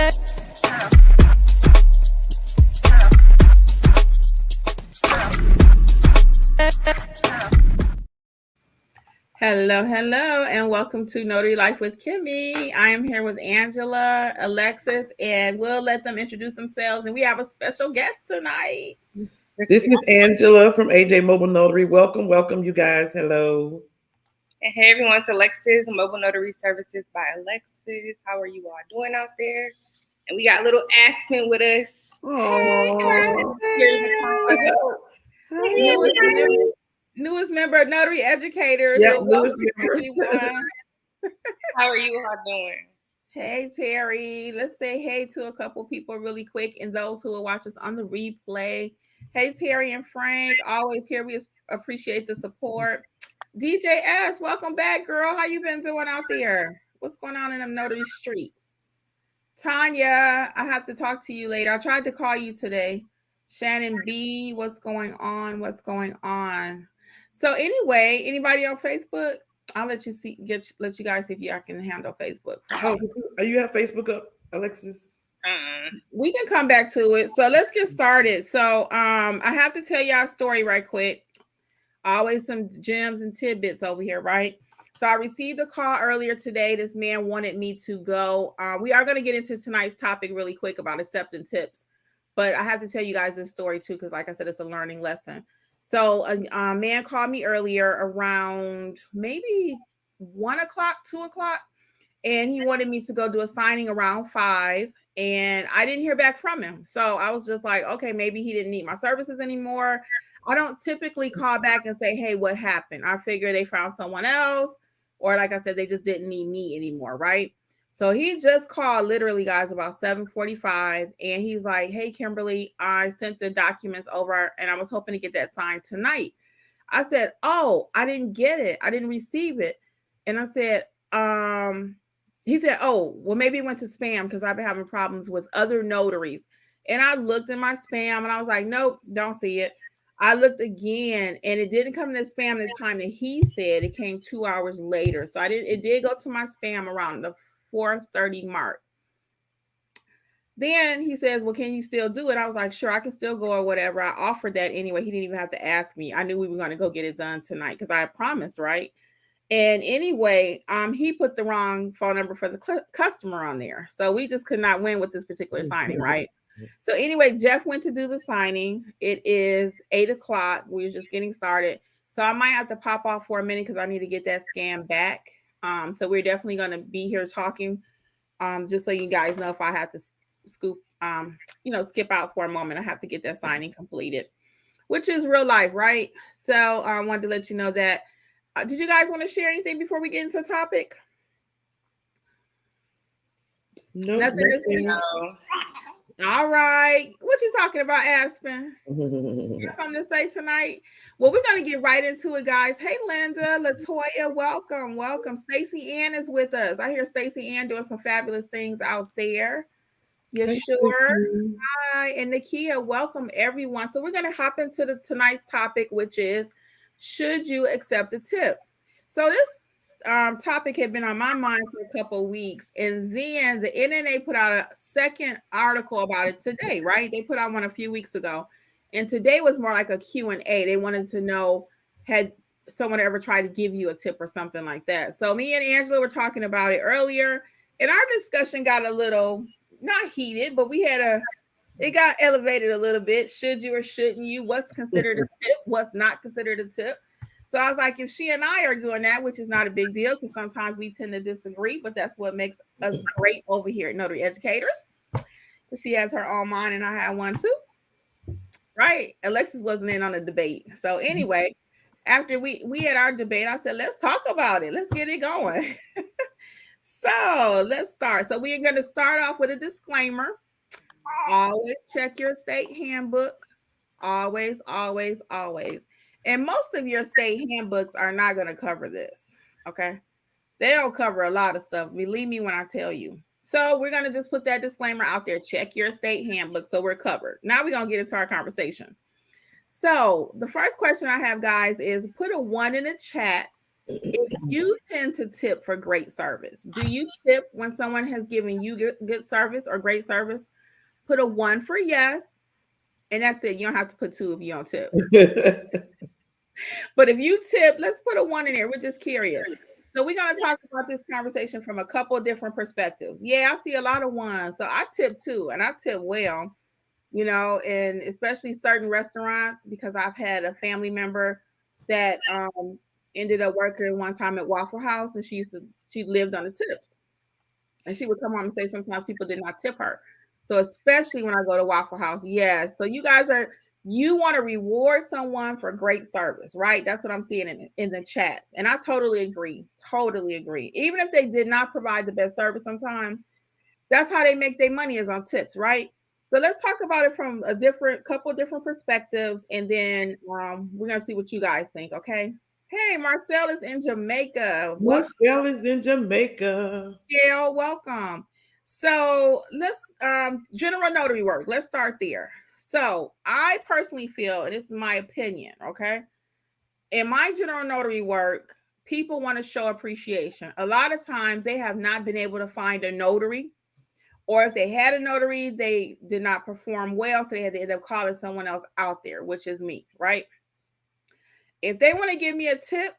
Hello, hello, and welcome to Notary Life with Kimmi. I am here with Angela, Alexis, and we'll let them introduce themselves. And we have a special guest tonight. This is Angela from AJ Mobile Notary. Welcome, you guys. Hello. And hey, everyone, it's Alexis, Mobile Notary Services by Alexis. How are you all doing out there? And we got little Aspen with us. Oh, newest member of Notary Educators. Yeah, newest member. How are you all doing? Hey, Terry. Let's say hey to a couple people really quick and those who will watch us on the replay. Hey, Terry and Frank. Always here. We appreciate the support. DJ S, welcome back, girl. How you been doing out there? What's going on in them notary streets? Tanya, I have to talk to you later. I tried to call you today. Shannon B, what's going on? What's going on? So anyway, anybody on Facebook? I'll let you see. Let you guys see if I can handle Facebook. Oh, you have Facebook up, Alexis? We can come back to it. So let's get started. So I have to tell y'all a story right quick. Always some gems and tidbits over here, right? So I received a call earlier today. This man wanted me to go. We are going to get into tonight's topic really quick about accepting tips. But I have to tell you guys this story too, because like I said, it's a learning lesson. So a man called me earlier around maybe 1 o'clock, 2 o'clock, and he wanted me to go do a signing around 5. And I didn't hear back from him. So I was just like, okay, maybe he didn't need my services anymore. I don't typically call back and say, hey, what happened? I figure they found someone else, or like I said, they just didn't need me anymore, right? So he just called literally, guys, about 7:45, and he's like, hey, Kimberly, I sent the documents over, and I was hoping to get that signed tonight. I said, oh, I didn't get it. I didn't receive it. And I said, he said, oh, well, maybe it went to spam because I've been having problems with other notaries. And I looked in my spam, and I was like, nope, don't see it. I looked again, and it didn't come in the spam the time that he said. It came 2 hours later. So it did go to my spam around the 4:30 mark. Then he says, well, can you still do it? I was like, sure, I can still go or whatever. I offered that anyway. He didn't even have to ask me. I knew we were going to go get it done tonight because I had promised, right? And anyway, he put the wrong phone number for the customer on there. So we just could not win with this particular signing, right? So anyway, Jeff went to do the signing. It is 8 o'clock. We were just getting started. So I might have to pop off for a minute because I need to get that scan back. So we're definitely going to be here talking, just so you guys know if I have to skip out for a moment. I have to get that signing completed, which is real life, right? So I wanted to let you know that. Did you guys want to share anything before we get into the topic? No. All right. What you talking about, Aspen? You got something to say tonight? Well, we're going to get right into it, guys. Hey, Linda, Latoya, welcome. Stacey Ann is with us. I hear Stacey Ann doing some fabulous things out there. You sure? Hi. And Nakia, welcome, everyone. So we're going to hop into tonight's topic, which is, should you accept a tip? So this topic had been on my mind for a couple of weeks, and then the NNA put out a second article about it today, right? They put out one a few weeks ago, and today was more like a Q&A. They wanted to know, had someone ever tried to give you a tip or something like that? So me and Angela were talking about it earlier, and our discussion got a little, not heated, but it got elevated a little bit. Should you or shouldn't you? What's considered a tip? What's not considered a tip? So I was like, if she and I are doing that, which is not a big deal because sometimes we tend to disagree, but that's what makes us great over here at Notary Educators. She has her own mind and I have one too. Right. Alexis wasn't in on the debate. So anyway, after we had our debate, I said, let's talk about it. Let's get it going. So let's start. So we are going to start off with a disclaimer. Always check your state handbook. Always. And most of your state handbooks are not going to cover this. Okay. They don't cover a lot of stuff. Believe me when I tell you. So we're going to just put that disclaimer out there. Check your state handbook. So we're covered. Now we're going to get into our conversation. So the first question I have, guys, is put a 1 in the chat If you tend to tip for great service, do you tip when someone has given you good service or great service? Put a 1 for yes, and that's it. You don't have to put 2 if you don't tip. But if you tip, let's put a 1 in there. We're just curious. So we're going to talk about this conversation from a couple of different perspectives. Yeah, I see a lot of 1s. So I tip too, and I tip well, and especially certain restaurants, because I've had a family member that ended up working one time at Waffle House, and she lived on the tips. And she would come home and say sometimes people did not tip her. So especially when I go to Waffle House, yes. So you want to reward someone for great service, right? That's what I'm seeing in the chats. And I totally agree. Totally agree. Even if they did not provide the best service sometimes, that's how they make their money, is on tips, right? So let's talk about it from a couple of different perspectives, and then we're gonna see what you guys think. Okay. Hey, Marcel is in Jamaica. Marcel is in Jamaica. Gail, welcome. So let's general notary work. Let's start there. So I personally feel, and this is my opinion, okay? In my general notary work, people want to show appreciation. A lot of times they have not been able to find a notary, or if they had a notary, they did not perform well, so they had to end up calling someone else out there, which is me, right? If they want to give me a tip,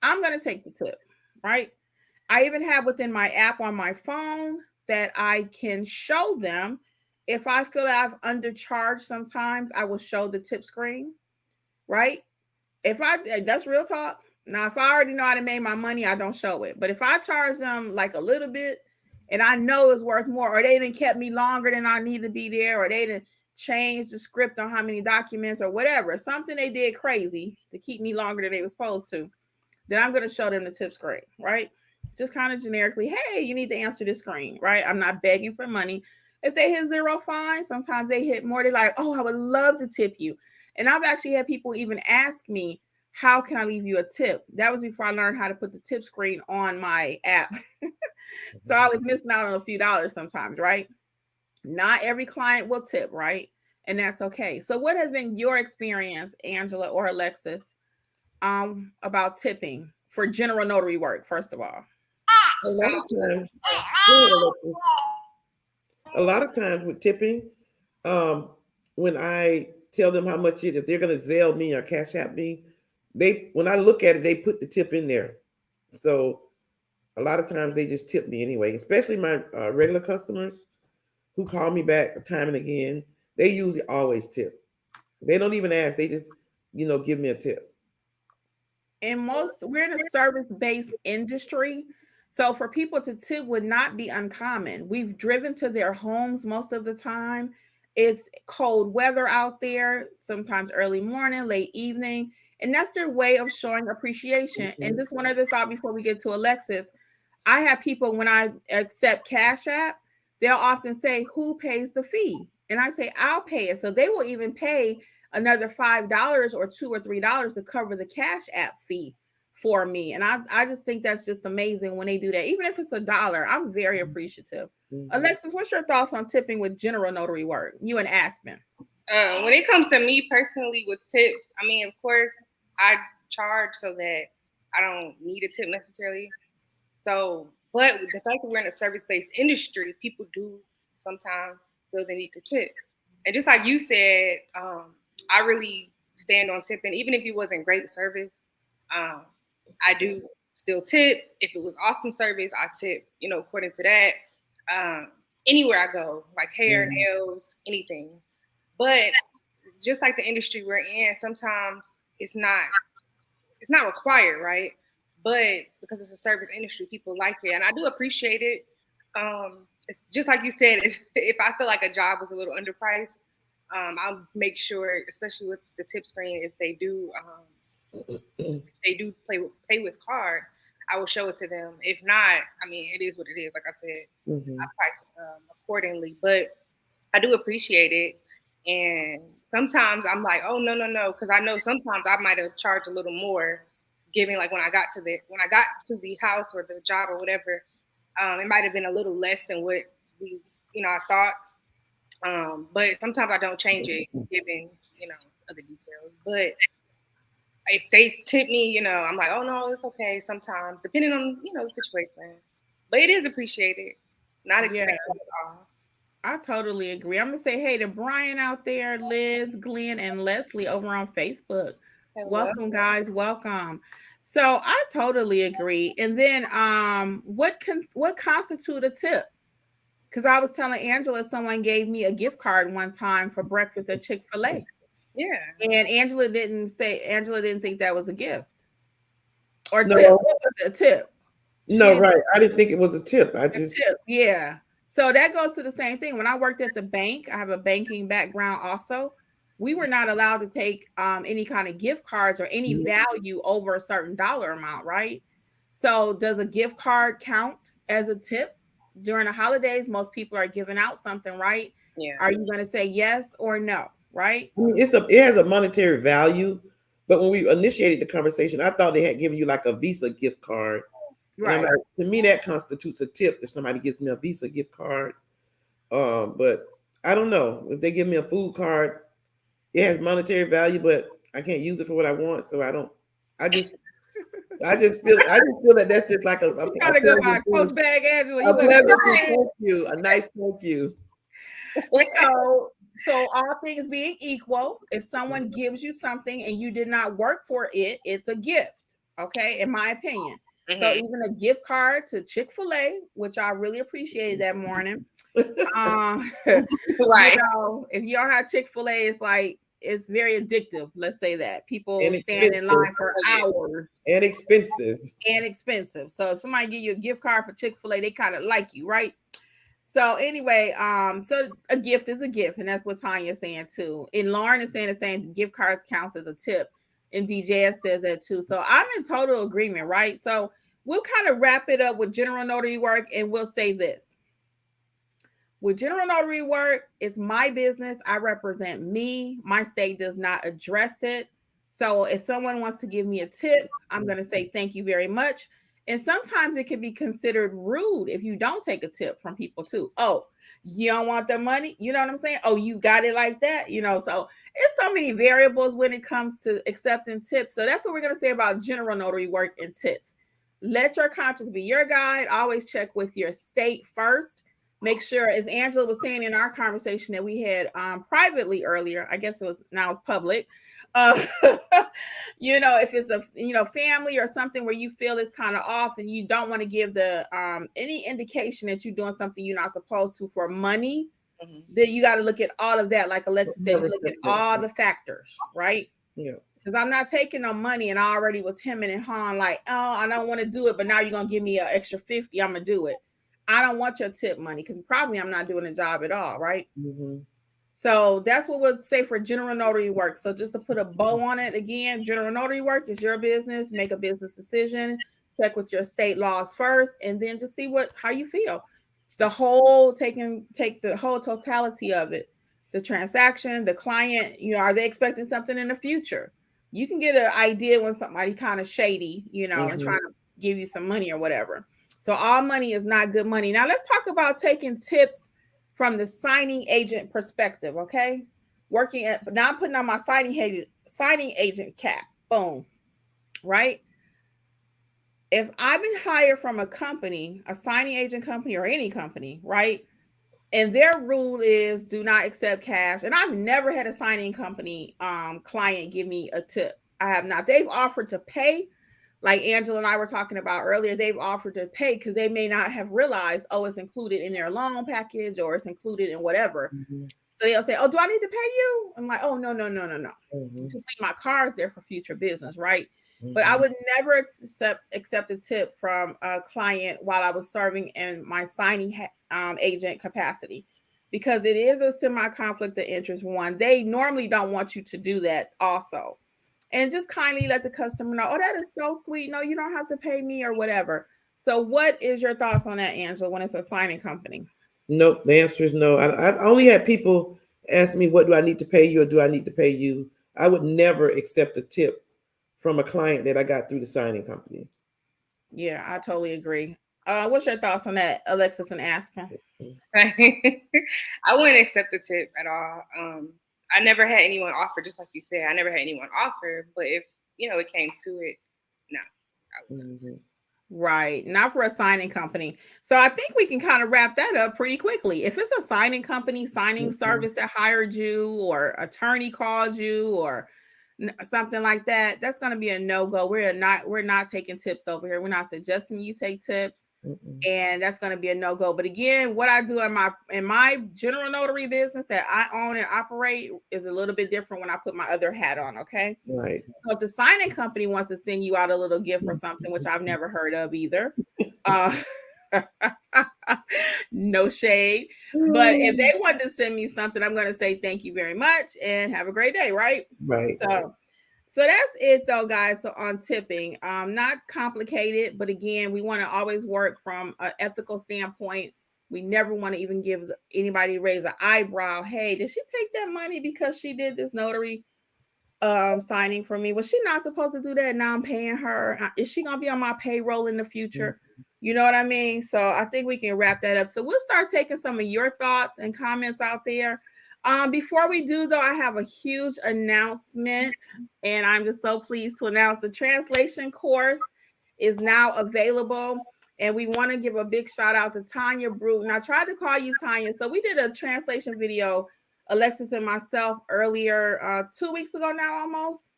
I'm going to take the tip, right? I even have within my app on my phone that I can show them. If I feel that I've undercharged sometimes, I will show the tip screen, right? That's real talk. Now, if I already know how to make my money, I don't show it. But if I charge them like a little bit and I know it's worth more, or they didn't kept me longer than I need to be there, or they didn't change the script on how many documents or whatever, something they did crazy to keep me longer than they were supposed to, then I'm going to show them the tip screen, right? Just kind of generically, hey, you need to answer this screen, right? I'm not begging for money. If they hit 0, fine. Sometimes they hit more. They're like, oh, I would love to tip you. And I've actually had people even ask me, how can I leave you a tip? That was before I learned how to put the tip screen on my app. So I was missing out on a few dollars sometimes, right? Not every client will tip, right? And that's okay. So what has been your experience, Angela or Alexis, about tipping for general notary work, first of all? A lot of times, with tipping, when I tell them how much if they're going to Zelle me or Cash App me, when I look at it, they put the tip in there. So a lot of times they just tip me anyway, especially my regular customers who call me back time and again. They usually always tip. They don't even ask. They just, give me a tip. We're in a service-based industry. So for people to tip would not be uncommon. We've driven to their homes most of the time. It's cold weather out there, sometimes early morning, late evening, and that's their way of showing appreciation. Mm-hmm. And just one other thought before we get to Alexis. I have people, when I accept Cash App, they'll often say, who pays the fee? And I say, I'll pay it. So they will even pay another $5 or $2 or $3 to cover the Cash App fee for me. And I just think that's just amazing when they do that. Even if it's $1, I'm very appreciative. Mm-hmm. Alexis, what's your thoughts on tipping with general notary work? You and Aspen. When it comes to me personally with tips, I mean, of course, I charge so that I don't need a tip necessarily. So, but the fact that we're in a service-based industry, people do sometimes feel the need to tip. And just like you said, I really stand on tipping. Even if it wasn't great service, I do still tip. If it was awesome service, I tip, according to that. Anywhere I go, like hair, nails, anything. But just like the industry we're in, sometimes it's not required, right? But because it's a service industry, people like it, and I do appreciate it. It's just like you said, if I feel like a job was a little underpriced, I'll make sure, especially with the tip screen, if they do pay with card, I will show it to them. If not, I mean, it is what it is. Like I said, I price accordingly, but I do appreciate it. And sometimes I'm like, oh no, because I know sometimes I might have charged a little more, giving like when I got to the house or the job or whatever, it might have been a little less than what I thought. But sometimes I don't change it, given other details. But if they tip me, you know, I'm like, oh no, it's okay. Sometimes, depending on the situation, but it is appreciated, not expected at all. I totally agree. I'm gonna say hey to Brian out there, Liz, Glenn, and Leslie over on Facebook. Hello. Welcome, guys. Welcome. So I totally agree. And then what constitute a tip? Because I was telling Angela someone gave me a gift card one time for breakfast at Chick-fil-A. Yeah. And Angela didn't think that was a gift or No, tip. What was it? A tip. no, right. I didn't think it was a tip. I A just tip, yeah. So that goes to the same thing. When I worked at the bank, I have a banking background also. We were not allowed to take any kind of gift cards or any value over a certain dollar amount, right? So does a gift card count as a tip? During the holidays, most people are giving out something, right? Yeah. Are you going to say yes or no, right? I mean, it has a monetary value, but when we initiated the conversation, I thought they had given you like a Visa gift card. And I'm Right. like, to me, that constitutes a tip if somebody gives me a Visa gift card. But I don't know if they give me a food card, it has monetary value, but I can't use it for what I want. So I don't. I just, I just feel that that's just like You gotta go by Coach Bag Angela. You better thank you, a nice thank you. So all things being equal, if someone gives you something and you did not work for it, it's a gift. Okay, in my opinion. So even a gift card to Chick-fil-A, which I really appreciated that morning. Right. You know, if you don't have Chick-fil-A, it's like it's very addictive. Let's say that people stand in line for hours. And expensive. So if somebody give you a gift card for Chick-fil-A, they kind of like you, right? So anyway, so a gift is a gift, and that's what Tanya's saying too. And Lauren is saying the same. Gift cards counts as a tip, and DJS says that too. So I'm in total agreement, right? So we'll kind of wrap it up with general notary work, and we'll say this: with general notary work, it's my business. I represent me. My state does not address it. So if someone wants to give me a tip, I'm going to say thank you very much. And sometimes it can be considered rude if you don't take a tip from people too. Oh, you don't want the money? You know what I'm saying? Oh, you got it like that? You know, so it's so many variables when it comes to accepting tips. So that's what we're going to say about general notary work and tips. Let your conscience be your guide. Always check with your state first. Make sure, as Angela was saying in our conversation that we had privately earlier, I guess now it's public. You know, if it's a family or something where you feel it's kind of off and you don't want to give the any indication that you're doing something you're not supposed to for money, then you got to look at all of that. Like Alexa said, look at all the factors, right? Yeah. Because I'm not taking no money and I already was hemming and hawing like, oh, I don't want to do it, but now you're gonna give me an extra 50, I'm gonna do it. I don't want your tip money because probably I'm not doing a job at all, right? So that's what we'll say for general notary work. So just to put a bow on it again, general notary work is your business. Make a business decision. Check with your state laws first, and then just see how you feel. It's the whole take the whole totality of it. The transaction, the client. You know, are they expecting something in the future? You can get an idea when somebody kind of shady, you know, and trying to give you some money or whatever. So all money is not good money. Now let's talk about taking tips from the signing agent perspective, okay? Now I'm putting on my signing agent cap. Boom. Right? If I've been hired from a company, a signing agent company or any company, right? And their rule is do not accept cash. And I've never had a signing company client give me a tip. I have not. They've offered to pay. Like Angela and I were talking about earlier, they've offered to pay because they may not have realized, oh, it's included in their loan package or it's included in whatever. So they'll say, oh, do I need to pay you? I'm like, oh, no. Just leave my cards there for future business, right? But I would never accept a tip from a client while I was serving in my signing agent capacity because it is a semi-conflict of interest one. They normally don't want you to do that also. And just kindly let the customer know, oh, that is so sweet. No, you don't have to pay me or whatever. So what is your thoughts on that, Angela, when it's a signing company? Nope. The answer is no. I only had people ask me, what do I need to pay you or do I need to pay you? I would never accept a tip from a client that I got through the signing company. Yeah, I totally agree. What's your thoughts on that, Alexis and Aspen? I wouldn't accept the tip at all. I never had anyone offer, just like you said, I never had anyone offer. But if it came to it, no. Right. Not for a signing company. So I think we can kind of wrap that up pretty quickly. If it's a signing company, signing service that hired you, or attorney called you, or something like that, that's going to be a no-go. We're not taking tips over here. We're not suggesting you take tips. And that's going to be a no-go. But again, what I do in my general notary business that I own and operate is a little bit different when I put my other hat on. Okay. Right. So if the signing company wants to send you out a little gift or something, which I've never heard of either, no shade. But if they want to send me something, I'm going to say thank you very much and have a great day. Right. Right. So that's it though, guys. So on tipping, not complicated, but again, we want to always work from an ethical standpoint. We never want to even give anybody raise an eyebrow. Hey, did she take that money because she did this notary signing for me? Was she not supposed to do that? Now I'm paying her. Is she gonna be on my payroll in the future? You know what I mean? So I think we can wrap that up. So we'll start taking some of your thoughts and comments out there. Before we do, though, I have a huge announcement, and I'm just so pleased to announce the translation course is now available. And we want to give a big shout out to Tanya Bruton. I tried to call you, Tanya. So we did a translation video, Alexis and myself, earlier 2 weeks ago now almost.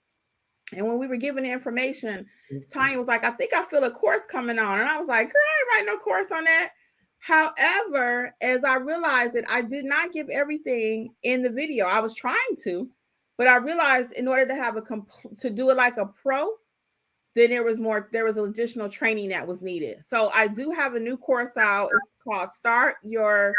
And when we were giving the information, Tanya was like, I think I feel a course coming on. And I was like, girl, I ain't writing no course on that. However, as I realized that I did not give everything in the video. I was trying to, but I realized in order to have to do it like a pro, then there was additional training that was needed. So I do have a new course out. It's called Start Your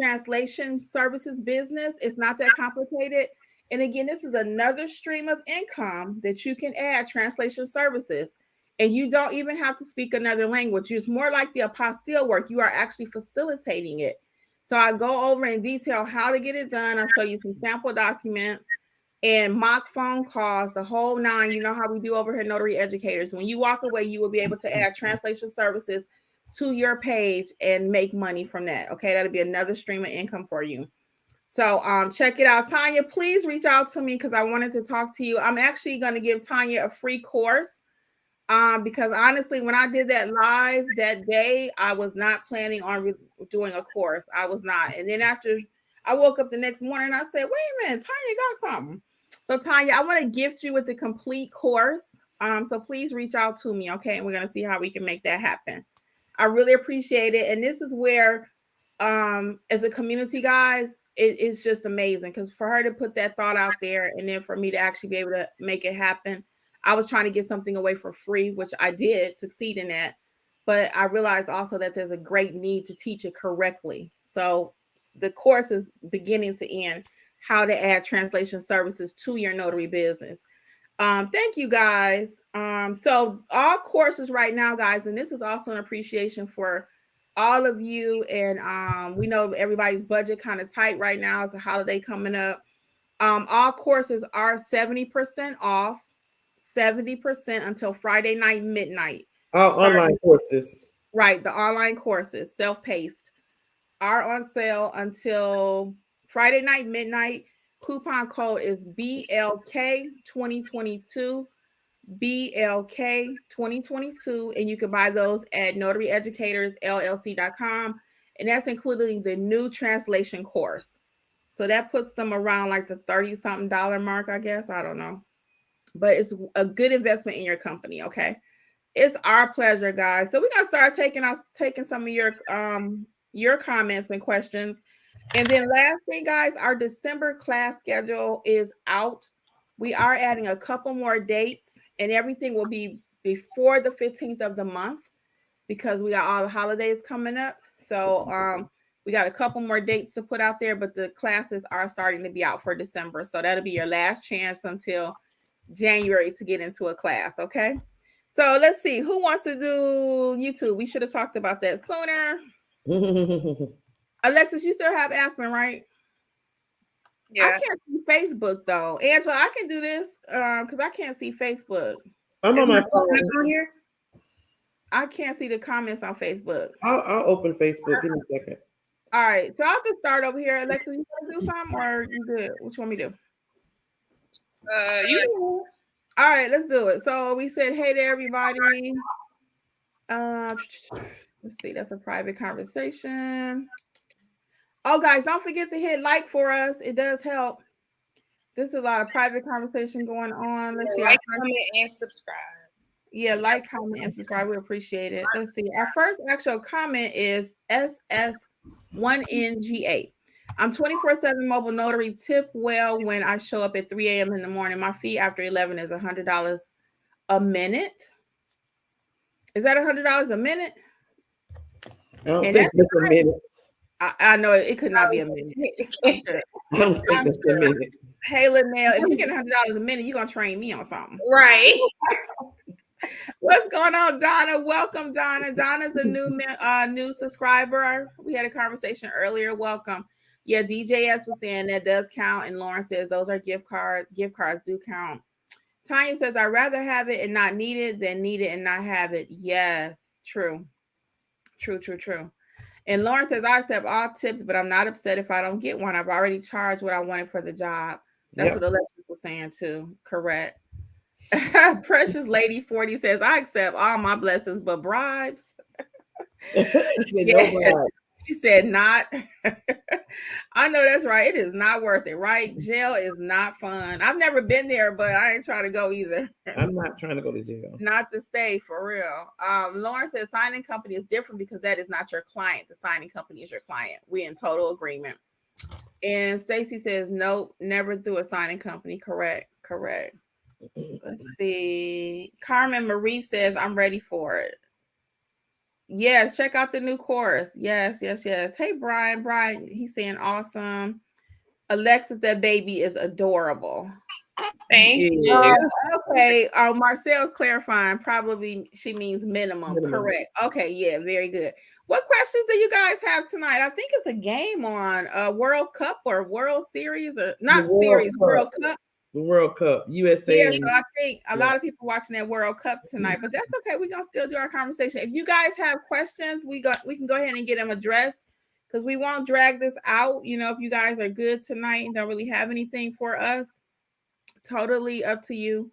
Translation Services Business. It's not that complicated. And again, this is another stream of income that you can add translation services. And you don't even have to speak another language. It's more like the apostille work. You are actually facilitating it. So I go over in detail how to get it done. I'll show you some sample documents and mock phone calls, the whole nine. You know how we do over here, Notary Educators. When you walk away, you will be able to add translation services to your page and make money from that. Okay, that'll be another stream of income for you. So check it out. Tanya, please reach out to me because I wanted to talk to you. I'm actually going to give Tanya a free course. Because honestly, when I did that live that day, I was not planning on doing a course. I was not. And then after I woke up the next morning, I said, wait a minute, Tanya got something. So Tanya, I want to gift you with the complete course. So please reach out to me. Okay. And we're going to see how we can make that happen. I really appreciate it. And this is where, as a community, guys, it's just amazing because for her to put that thought out there and then for me to actually be able to make it happen. I was trying to get something away for free, which I did succeed in that. But I realized also that there's a great need to teach it correctly. So the course is beginning to end, how to add translation services to your notary business. Thank you, guys. So all courses right now, guys, and this is also an appreciation for all of you. And we know everybody's budget kind of tight right now. It's a holiday coming up. All courses are 70% off. 70% until Friday night midnight. Online courses. Right. The online courses, self-paced, are on sale until Friday night midnight. Coupon code is BLK 2022. BLK 2022. And you can buy those at notaryeducatorsllc.com. And that's including the new translation course. So that puts them around like the $30-something mark, I guess. I don't know. But it's a good investment in your company. Okay. It's our pleasure, guys. So we're going to start taking some of your comments and questions. And then last thing, guys, our December class schedule is out. We are adding a couple more dates and everything will be before the 15th of the month because we got all the holidays coming up. So we got a couple more dates to put out there, but the classes are starting to be out for December. So that'll be your last chance until January to get into a class. Okay. So let's see who wants to do YouTube. We should have talked about that sooner. Alexis, you still have Aspen, right? Yeah. I can't see Facebook though. Angela, I can do this because I can't see Facebook. I'm on my phone here. I can't see the comments on Facebook. I'll open Facebook. Give me a second. All right. So I'll just start over here. Alexis, you want to do something or you good? What you want me to do? You. All right, let's do it. So we said, hey to everybody. Let's see, that's a private conversation. Oh, guys, don't forget to hit like for us. It does help. There's a lot of private conversation going on. Let's see. Like, comment, and subscribe. Yeah, like, comment, and subscribe. We appreciate it. Let's see. Our first actual comment is SS1NGA. I'm 24/7 mobile notary. Tip well when I show up at 3 a.m. in the morning. My fee after 11 is $100 a minute. Is that $100 a minute? I don't think that's a minute. I know it could not be a minute. I don't think that's a minute. Hey, Linnell, if you get $100 a minute, you're going to train me on something. Right. What's going on, Donna? Welcome, Donna. Donna's the new subscriber. We had a conversation earlier. Welcome. Yeah, DJS was saying that does count, and Lauren says those are gift cards. Gift cards do count. Tanya says, I'd rather have it and not need it than need it and not have it. Yes, true. True. And Lauren says, I accept all tips, but I'm not upset if I don't get one. I've already charged what I wanted for the job. That's what Alexis was saying too. Correct. Precious Lady 40 says, I accept all my blessings, but bribes. She said not. I know that's right. It is not worth it, right? Jail is not fun. I've never been there, but I ain't trying to go either. I'm not trying to go to jail. Not to stay, for real. Lauren says signing company is different because that is not your client. The signing company is your client. We're in total agreement. And Stacy says, nope, never through a signing company. Correct. Let's see. Carmen Marie says, I'm ready for it. Yes, check out the new course. Yes. Hey, Brian, he's saying awesome. Alexis, that baby is adorable. Thank you. Okay. Marcel's clarifying. Probably she means minimum. Correct. Okay. Yeah. Very good. What questions do you guys have tonight? I think it's a game on World Cup or World Series or not series. World Cup. The World Cup, USA. Yeah, so I think a lot of people watching that World Cup tonight, but that's okay. We're gonna still do our conversation. If you guys have questions, we can go ahead and get them addressed because we won't drag this out. You know, if you guys are good tonight and don't really have anything for us, totally up to you.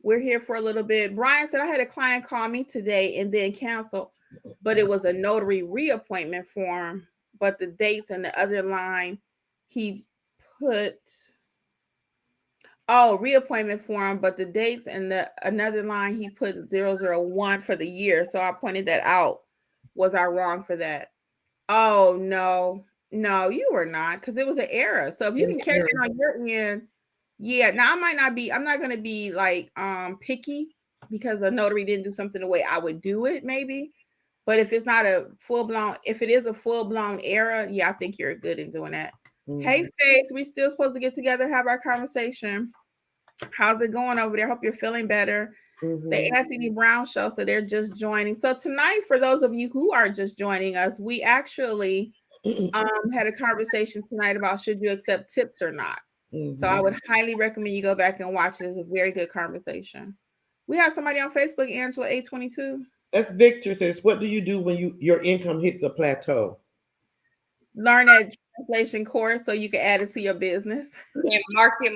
We're here for a little bit. Brian said I had a client call me today and then cancel, but it was a notary reappointment form, but the dates and the other line he put. Oh, reappointment form, but the dates and the another line he put 001 for the year. So I pointed that out. Was I wrong for that? Oh no, you were not, because it was an error. So if you can catch it on your end, yeah. Now I'm not gonna be like picky because a notary didn't do something the way I would do it, maybe. But if it's not a full-blown, if it is a full-blown error, yeah, I think you're good in doing that. Hey, Faith, we still supposed to get together, have our conversation. How's it going over there? Hope you're feeling better. The Anthony Brown Show, so they're just joining. So tonight, for those of you who are just joining us, we actually had a conversation tonight about should you accept tips or not. So I would highly recommend you go back and watch it. It's a very good conversation. We have somebody on Facebook, Angela 822. That's Victor says, what do you do when your income hits a plateau? Learn that translation course so you can add it to your business. And market.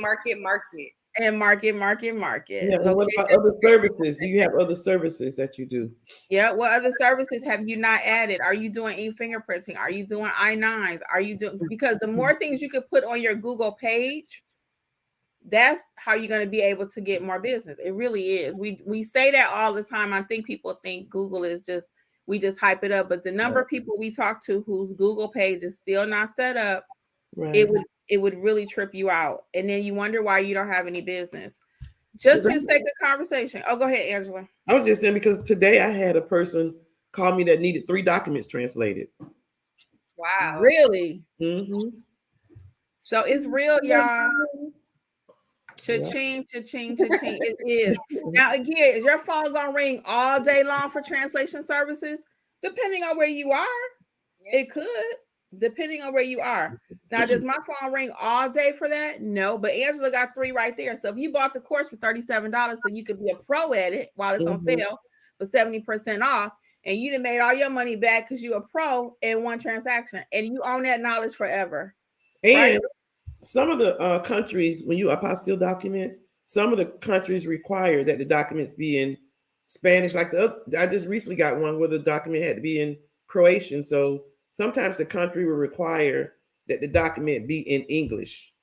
And market. Yeah, and what about other services? Do you have other services that you do? Yeah, what other services have you not added? Are you doing e-fingerprinting? Are you doing I-9s? Are you doing, because the more things you could put on your Google page, that's how you're going to be able to get more business. It really is. We say that all the time. I think people think Google is just, we just hype it up, but the number of people we talk to whose Google page is still not set up, it would really trip you out. And then you wonder why you don't have any business. Just for the sake of conversation. Oh, go ahead, Angela. I was just saying, because today I had a person call me that needed 3 documents translated. Wow. Really? So it's real, y'all. Cha-ching. It is. Now, again, is your phone going to ring all day long for translation services? Depending on where you are, it could. Depending on where you are. Now, does my phone ring all day for that? No, but Angela got 3 right there. So if you bought the course for $37 so you could be a pro at it while it's on sale for 70% off, and you done made all your money back because you're a pro in one transaction, and you own that knowledge forever. And some of the countries, when you apostille documents, some of the countries require that the documents be in Spanish. Like I just recently got one where the document had to be in Croatian. So sometimes the country will require that the document be in English.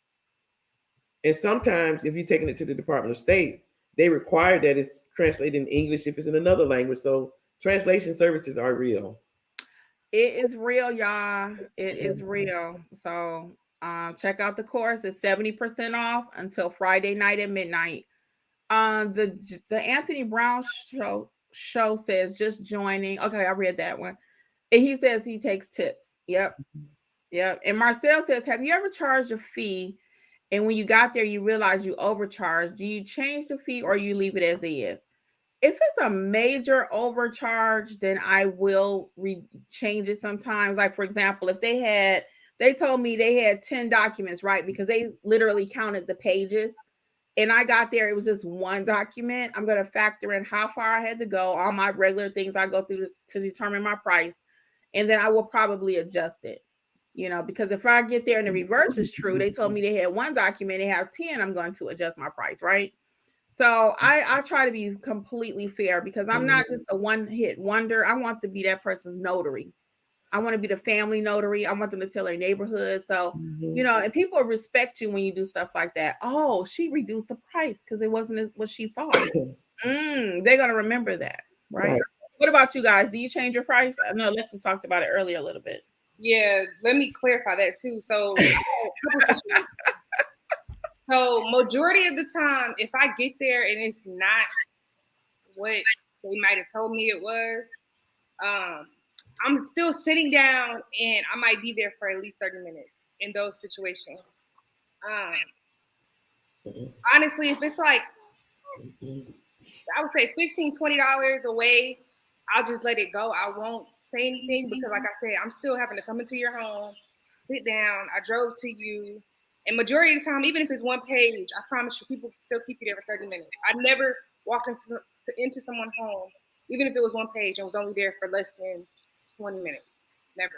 And sometimes if you're taking it to the Department of State, they require that it's translated in English if it's in another language. So translation services are real. It is real, y'all. It is real. So check out the course. It's 70% off until Friday night at midnight. The Anthony Brown show says just joining. Okay, I read that one. And he says he takes tips. Yep. And Marcel says, have you ever charged a fee and when you got there you realize you overcharged? Do you change the fee or you leave it as is? If it's a major overcharge, then I will change it sometimes. Like, for example, if they told me they had 10 documents, right? Because they literally counted the pages. And I got there, it was just one document. I'm going to factor in how far I had to go, all my regular things I go through to determine my price. And then I will probably adjust it, because if I get there and the reverse is true, they told me they had one document, they have 10, I'm going to adjust my price, right? So I try to be completely fair because I'm not just a one-hit wonder. I want to be that person's notary. I want to be the family notary. I want them to tell their neighborhood. So, and people respect you when you do stuff like that. Oh, she reduced the price because it wasn't what she thought. They're going to remember that, right? What about you guys? Do you change your price? I know Alexis talked about it earlier a little bit. Yeah, let me clarify that too. So majority of the time, if I get there and it's not what they might have told me it was, I'm still sitting down and I might be there for at least 30 minutes in those situations. Honestly, if it's like, I would say $15, $20 away, I'll just let it go. I won't say anything because like I said, I'm still having to come into your home, sit down. I drove to you. And majority of the time, even if it's one page, I promise you, people still keep you there for 30 minutes. I never walk into someone's home, even if it was one page and was only there for less than 20 minutes. Never.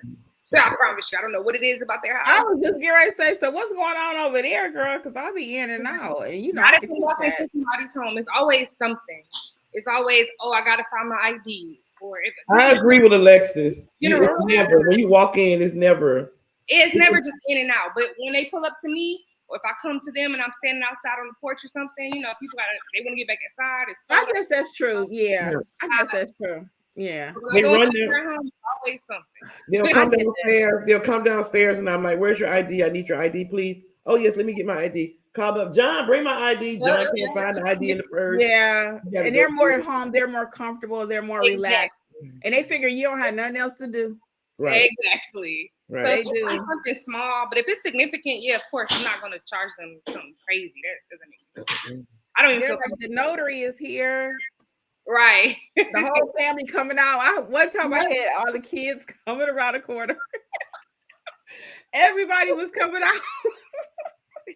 So I promise you, I don't know what it is about their house. I was just getting ready to say, so what's going on over there, girl? Because I'll be in and out. And I can walk into somebody's home. It's always something. It's always, I got to find my ID. Or if I agree with Alexis. Never. When you walk in, it's never just in and out. But when they pull up to me, or if I come to them and I'm standing outside on the porch or something, people they want to get back inside. I guess that's true. Yeah, I guess that's true. Yeah, they run there. Always something. They'll come downstairs. They'll come downstairs, and I'm like, "Where's your ID? I need your ID, please." Oh yes, let me get my ID. Call up John. Bring my ID. John can't find the ID in the purse. Yeah, and they're more at home. They're more comfortable. They're more relaxed, and they figure you don't have nothing else to do. Right. Exactly. Right. So if it's like something small, but if it's significant, of course, I'm not going to charge them something crazy. That doesn't make sense. I don't even feel like the notary is here. Right. The whole family coming out. One time I had all the kids coming around the corner. Everybody was coming out.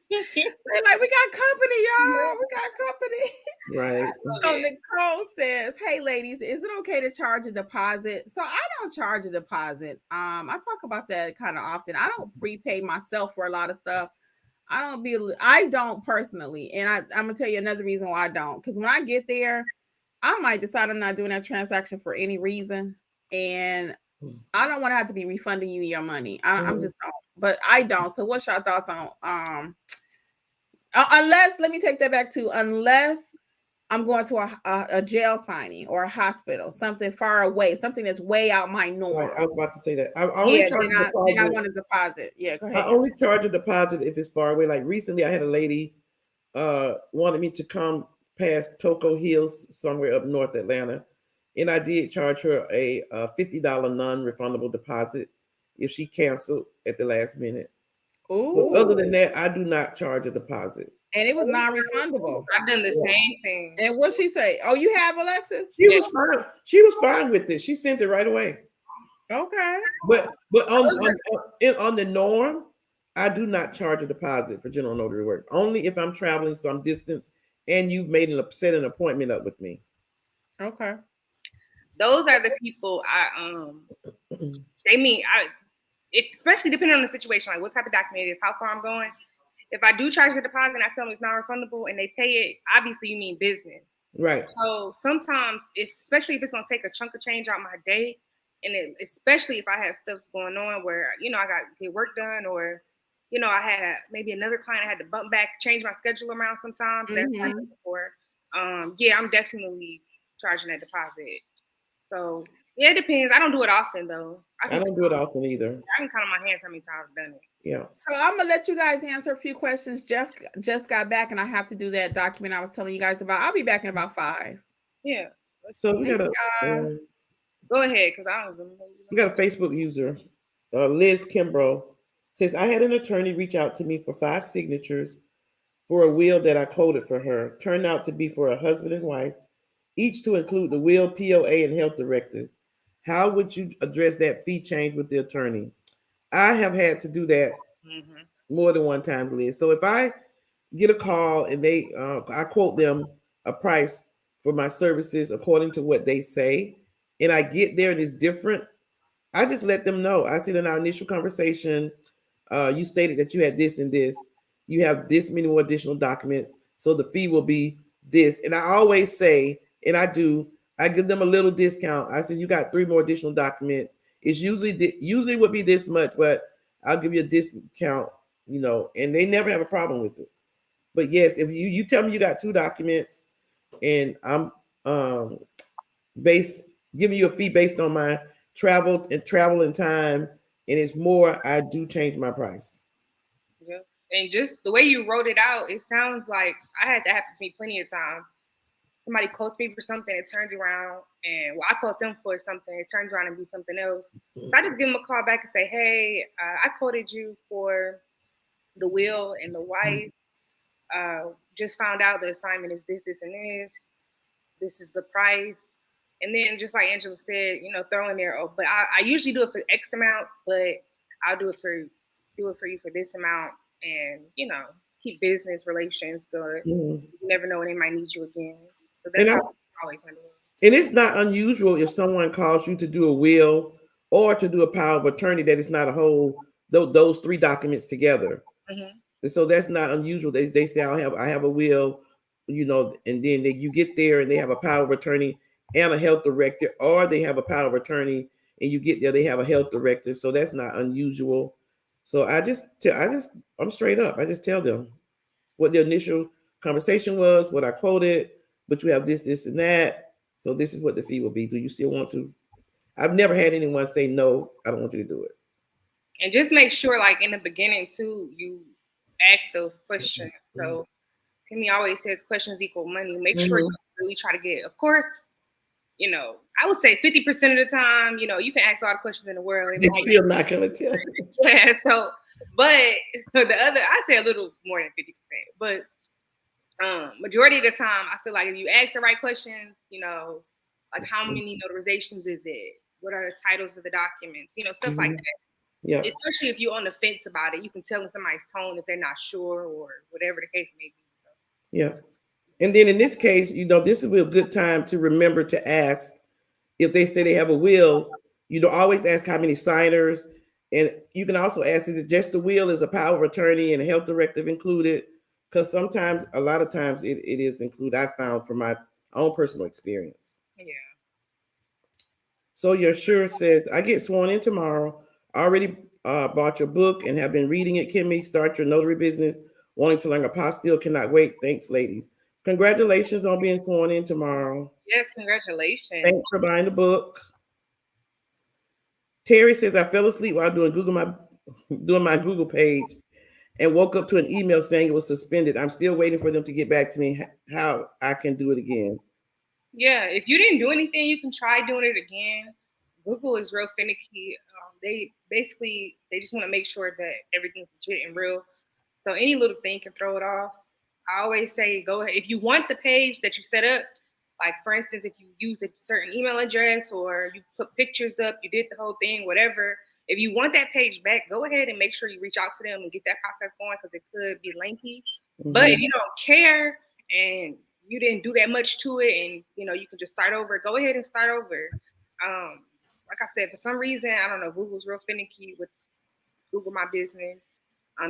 They're like, we got company, y'all. We got company. Right. So Nicole says, hey, ladies, is it okay to charge a deposit? So I don't charge a deposit. I talk about that kind of often. I don't prepay myself for a lot of stuff. I don't personally. And I'm going to tell you another reason why I don't. Because when I get there, I might decide I'm not doing that transaction for any reason. And I don't want to have to be refunding you your money. I'm just don't. But I don't. So what's your thoughts on unless, let me take that back to, unless I'm going to a jail signing or a hospital, something far away, something that's way out my norm. Right, I was about to say that. I want a deposit. Yeah, go ahead. I only charge a deposit if it's far away. Like recently, I had a lady wanted me to come past Toco Hills somewhere up north Atlanta, and I did charge her a $50 non-refundable deposit if she canceled at the last minute. Ooh. So other than that, I do not charge a deposit. And it was non-refundable. I've done the same thing. And what'd she say? Oh, you have, Alexis? She was fine. She was fine with it. She sent it right away. Okay. But on the norm, I do not charge a deposit for general notary work. Only if I'm traveling some distance and you've set an appointment up with me. Okay. Those are the people especially depending on the situation, like what type of document it is, how far I'm going. if I do charge the deposit and I tell them it's not refundable and they pay it, obviously you mean business. Right. So sometimes, especially if it's gonna take a chunk of change out my day, and especially if I have stuff going on where I got to get work done, or I had maybe another client I had to bump back, change my schedule around. Sometimes that's what I'm looking for. Yeah, I'm definitely charging that deposit. So yeah, it depends. I don't do it often though. I don't do it often either. I can count on my hands how many times I've done it. Yeah. So I'm gonna let you guys answer a few questions. Jeff just got back, and I have to do that document I was telling you guys about. I'll be back in about 5. Yeah. So we got go ahead, because I don't remember. We got a Facebook user, Liz Kimbrough, says, I had an attorney reach out to me for 5 signatures for a will that I quoted for her. Turned out to be for a husband and wife, each to include the will, POA, and health directive. How would you address that fee change with the attorney? I have had to do that more than one time, Liz. So if I get a call and I quote them a price for my services according to what they say, and I get there and it's different, I just let them know. I said in our initial conversation, you stated that you had this and this. You have this many more additional documents, so the fee will be this. And I always say, and I give them a little discount. I said, you got 3 more additional documents. It's usually would be this much, but I'll give you a discount, and they never have a problem with it. But yes, if you tell me you got 2 documents and I'm giving you a fee based on my travel and time, and it's more, I do change my price. Yeah. And just the way you wrote it out, it sounds like I had that happen to me plenty of times. Somebody quotes me for something, it turns around, and I quote them for something, it turns around and be something else. So I just give them a call back and say, hey, I quoted you for the will and the wife. Just found out the assignment is this, and this. This is the price. And then just like Angela said, throw in there, but I usually do it for X amount, but I'll do it for you for this amount, and keep business relations good. You never know when they might need you again. So that's how I always handle it. And it's not unusual if someone calls you to do a will or to do a power of attorney that it's not a whole those 3 documents together. And so that's not unusual. They say I have a will, and then you get there and they have a power of attorney and a health director, or they have a power of attorney and you get there they have a health directive. So that's not unusual. So I'm straight up. I just tell them what the initial conversation was, what I quoted, but you have this, and that. So this is what the fee will be. Do you still want to? I've never had anyone say no, I don't want you to do it. And just make sure, like in the beginning too, you ask those questions. So Kimmi always says questions equal money. Make sure you really try to get, of course, I would say 50% of the time, you can ask all the questions in the world. They're still not going to tell you. Yeah, so, but the other, I say a little more than 50%, but majority of the time, I feel like if you ask the right questions, like how many notarizations is it? What are the titles of the documents? Stuff like that. Yeah. Especially if you're on the fence about it, you can tell in somebody's tone if they're not sure or whatever the case may be. So. Yeah. And then in this case, this is a good time to remember to ask if they say they have a will, always ask how many signers. And you can also ask, is it just the will, is a power of attorney and a health directive included? Because a lot of times it is included, I found from my own personal experience. Yeah. So your sure says, I get sworn in tomorrow. Already bought your book and have been reading it, Kimmi. Start your notary business. Wanting to learn apostille. Cannot wait. Thanks, ladies. Congratulations on being sworn in tomorrow. Yes, congratulations. Thanks for buying the book. Terry says, I fell asleep while doing my Google page and woke up to an email saying it was suspended. I'm still waiting for them to get back to me how I can do it again. Yeah, if you didn't do anything, you can try doing it again. Google is real finicky. They just want to make sure that everything's legit and real. So any little thing can throw it off. I always say, go ahead. If you want the page that you set up, like for instance, if you use a certain email address or you put pictures up, you did the whole thing, whatever. If you want that page back, go ahead and make sure you reach out to them and get that process going because it could be lengthy. But if you don't care and you didn't do that much to it and you can just start over, go ahead and start over. Like I said, for some reason, I don't know, Google's real finicky with Google My Business.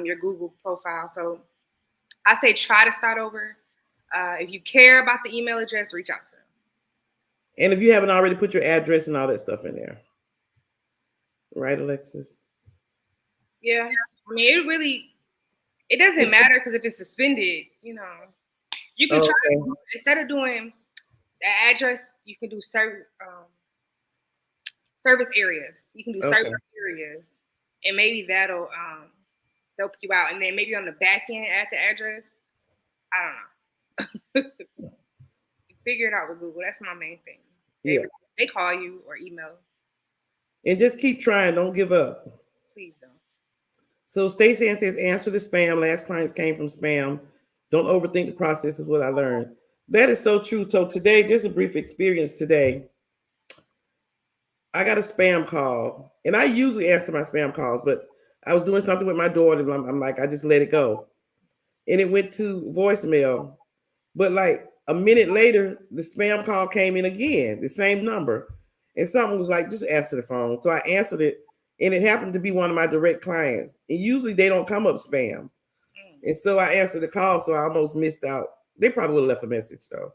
your Google profile. So I say try to start over. If you care about the email address, reach out to them. And if you haven't already put your address and all that stuff in there. Right, Alexis? Yeah. I mean, it doesn't matter because if it's suspended, you can try to, instead of doing the address, you can do certain service areas. You can do service areas, and maybe that'll help you out. And then maybe on the back end, add the address. I don't know. Figure it out with Google. That's my main thing. They call you or email. And just keep trying. Don't give up. Please don't. So Stacey Ann says, answer the spam. Last clients came from spam. Don't overthink the process is what I learned. That is so true. So today, just a brief experience today. I got a spam call, and I usually answer my spam calls, but I was doing something with my daughter, and I'm like, I just let it go. And it went to voicemail. But like a minute later, the spam call came in again, the same number. And someone was like, just answer the phone. So I answered it, and it happened to be one of my direct clients. And usually they don't come up spam. And so I answered the call, so I almost missed out. They probably would have left a message though.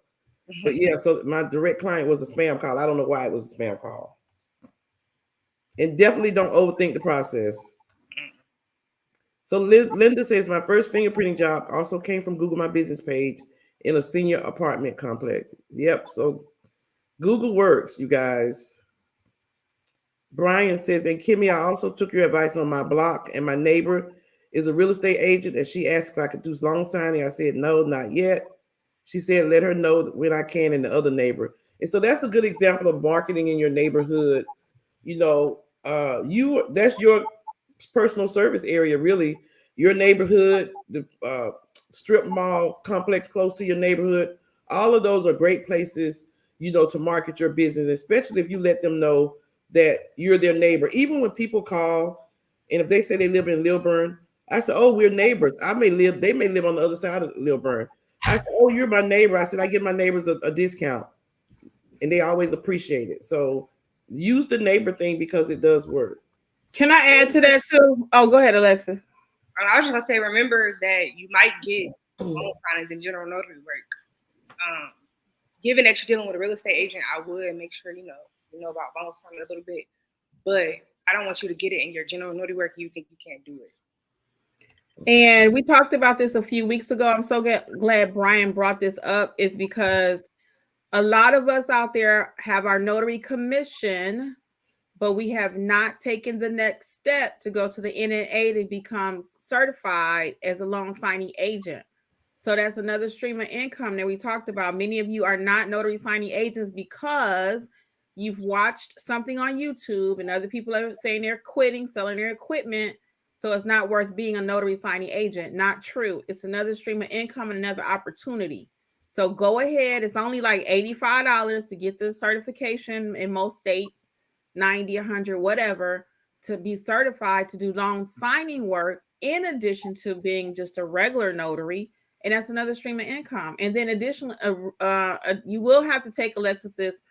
But yeah, so my direct client was a spam call. I don't know why it was a spam call. And definitely don't overthink the process. So Linda says, my first fingerprinting job also came from Google My Business page in a senior apartment complex. Yep, so Google works, you guys. Brian says, and Kimmi, I also took your advice on my block, and my neighbor is a real estate agent, and she asked if I could do loan signing. I said, no, not yet. She said, let her know when I can, and the other neighbor. And so that's a good example of marketing in your neighborhood. You know, that's your personal service area, really. Your neighborhood, the strip mall complex close to your neighborhood, all of those are great places, you know, to market your business, especially if you let them know that you're their neighbor. Even when people call, and if they say they live in Lilburn, I said, oh, we're neighbors. They may live on the other side of Lilburn. I said, oh, you're my neighbor. I said, I give my neighbors a discount, and they always appreciate it. So use the neighbor thing because it does work. Can I add to that too? Oh, go ahead, Alexis. I was just gonna say, remember that you might get loan signings in general notary work. Given that you're dealing with a real estate agent, I would make sure you know about loan signing a little bit. But I don't want you to get it in your general notary work. You think you can't do it. And we talked about this a few weeks ago. I'm so glad Brian brought this up. It's because a lot of us out there have our notary commission, but we have not taken the next step to go to the NNA to become certified as a loan signing agent. So that's another stream of income that we talked about. Many of you are not notary signing agents because you've watched something on YouTube and other people are saying they're quitting, selling their equipment. So it's not worth being a notary signing agent. Not true. It's another stream of income and another opportunity. So go ahead. It's only like $85 to get the certification in most states, 90, 100, whatever, to be certified to do loan signing work in addition to being just a regular notary. And that's another stream of income. And then additionally, you will have to take Alexis's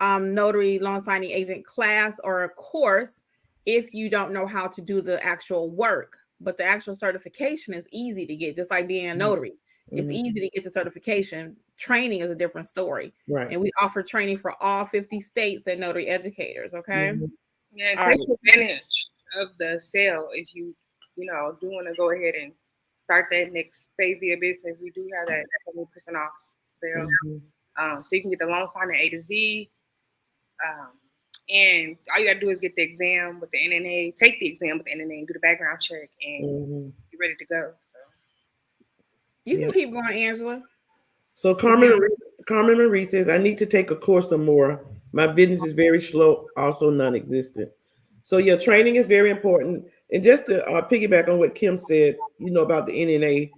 notary loan signing agent class or a course if you don't know how to do the actual work. But the actual certification is easy to get, just like being a notary. Mm-hmm. It's easy to get the certification. Training is a different story. Right. And we offer training for all 50 states and notary educators. Okay. Mm-hmm. Yeah, take advantage of the sale if you do want to go ahead and start that next phase of your business. We do have that 70% off sale. Mm-hmm. So you can get the loan signing A to Z. And all you gotta do is get the exam with the NNA, take the exam with the NNA, and do the background check, and you're ready to go. So you can keep going, Angela. So Carmen Marie says, I need to take a course or more. My business is very slow, also non-existent. So yeah, training is very important. And just to piggyback on what Kim said, about the NNA,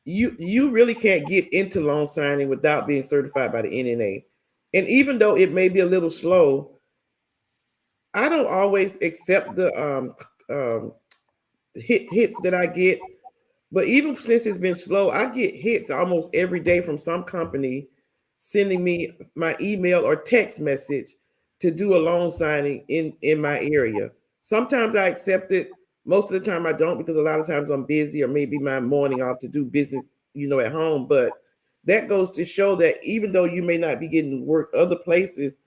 you really can't get into loan signing without being certified by the NNA. And even though it may be a little slow, I don't always accept the hits that I get. But even since it's been slow, I get hits almost every day from some company sending me my email or text message to do a loan signing in my area. Sometimes I accept it, Most of the time I don't, because a lot of times I'm busy, or maybe my morning off to do business, at home. But that goes to show that even though you may not be getting work other places,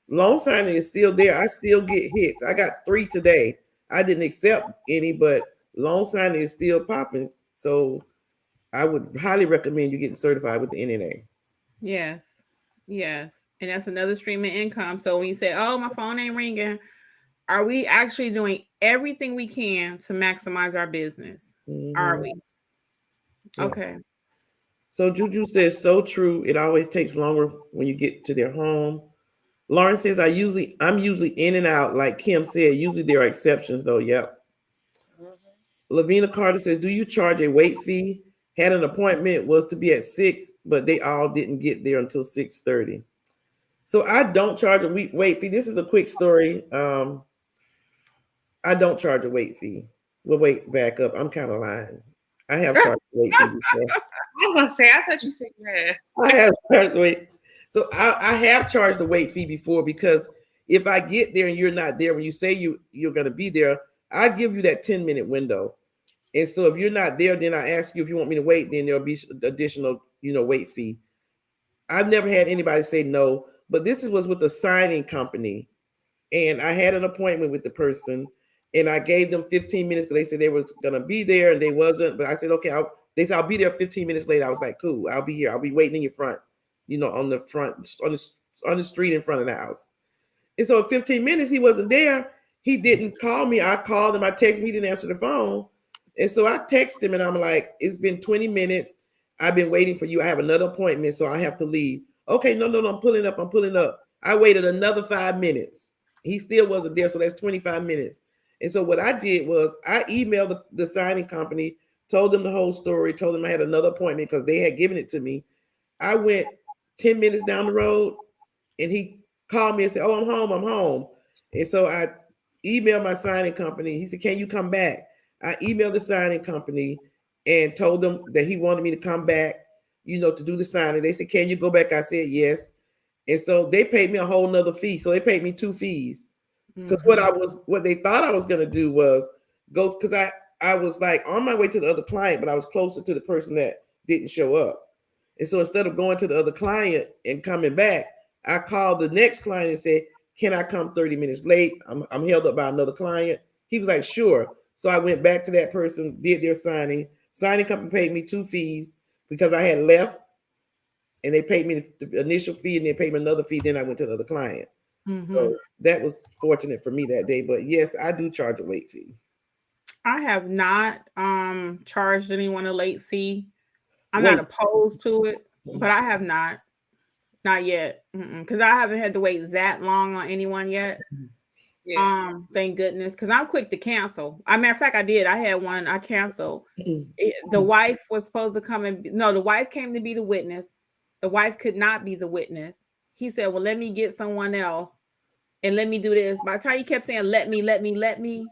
loan signing is still there. I still get hits. I got 3 today. I didn't accept any, but loan signing is still popping. So I would highly recommend you getting certified with the NNA. Yes. Yes. And that's another stream of income. So when you say, oh, my phone ain't ringing, are we actually doing everything we can to maximize our business? Are we? Yeah. Okay. So Juju says, so true. It always takes longer when you get to their home. Lauren says, I'm usually in and out. Like Kim said, usually there are exceptions though. Yep. Lavina Carter says, do you charge a wait fee? Had an appointment, was to be at 6, but they all didn't get there until 6:30. So I don't charge a wait fee. This is a quick story. I don't charge a wait fee. Well, wait, back up. I'm kind of lying. I have charged a wait fee before. I was gonna say, I thought you said you had. I have charged wait. So I have charged the wait fee before, because if I get there and you're not there when you say you're going to be there, I give you that 10-minute window. And so if you're not there, then I ask you if you want me to wait, then there'll be additional, wait fee. I've never had anybody say no, but this was with a signing company. And I had an appointment with the person, and I gave them 15 minutes because they said they was going to be there and they wasn't. But I said, okay, they said, I'll be there 15 minutes later. I was like, cool, I'll be here. I'll be waiting in your front, on the street in front of the house. And so 15 minutes, he wasn't there. He didn't call me. I called him. I texted him. He didn't answer the phone. And so I texted him, and I'm like, it's been 20 minutes. I've been waiting for you. I have another appointment, so I have to leave. Okay, no, I'm pulling up. I waited another 5 minutes. He still wasn't there, so that's 25 minutes. And so what I did was I emailed the signing company, told them the whole story, told them I had another appointment because they had given it to me. I went 10 minutes down the road, and he called me and said, oh, I'm home. And so I emailed my signing company. He said, can you come back? I emailed the signing company and told them that he wanted me to come back, to do the signing. They said, can you go back? I said, yes. And so they paid me a whole nother fee. So they paid me 2 fees. Because what they thought I was going to do was go, because I was like on my way to the other client, but I was closer to the person that didn't show up. And so instead of going to the other client and coming back, I called the next client and said, can I come 30 minutes late? I'm held up by another client. He was like, sure. So I went back to that person, did their signing. Signing company paid me 2 fees because I had left, and they paid me the initial fee, and they paid me another fee. Then I went to the other client. So that was fortunate for me that day. But yes, I do charge a late fee. I have not charged anyone a late fee. I'm not opposed to it, but I have not yet, because I haven't had to wait that long on anyone yet. Yeah. Thank goodness, because I'm quick to cancel. As a matter of fact, I did. I had one I canceled. The wife was supposed to come the wife came to be the witness. The wife could not be the witness. He said, well, let me get someone else and let me do this. By the time he kept saying, let me,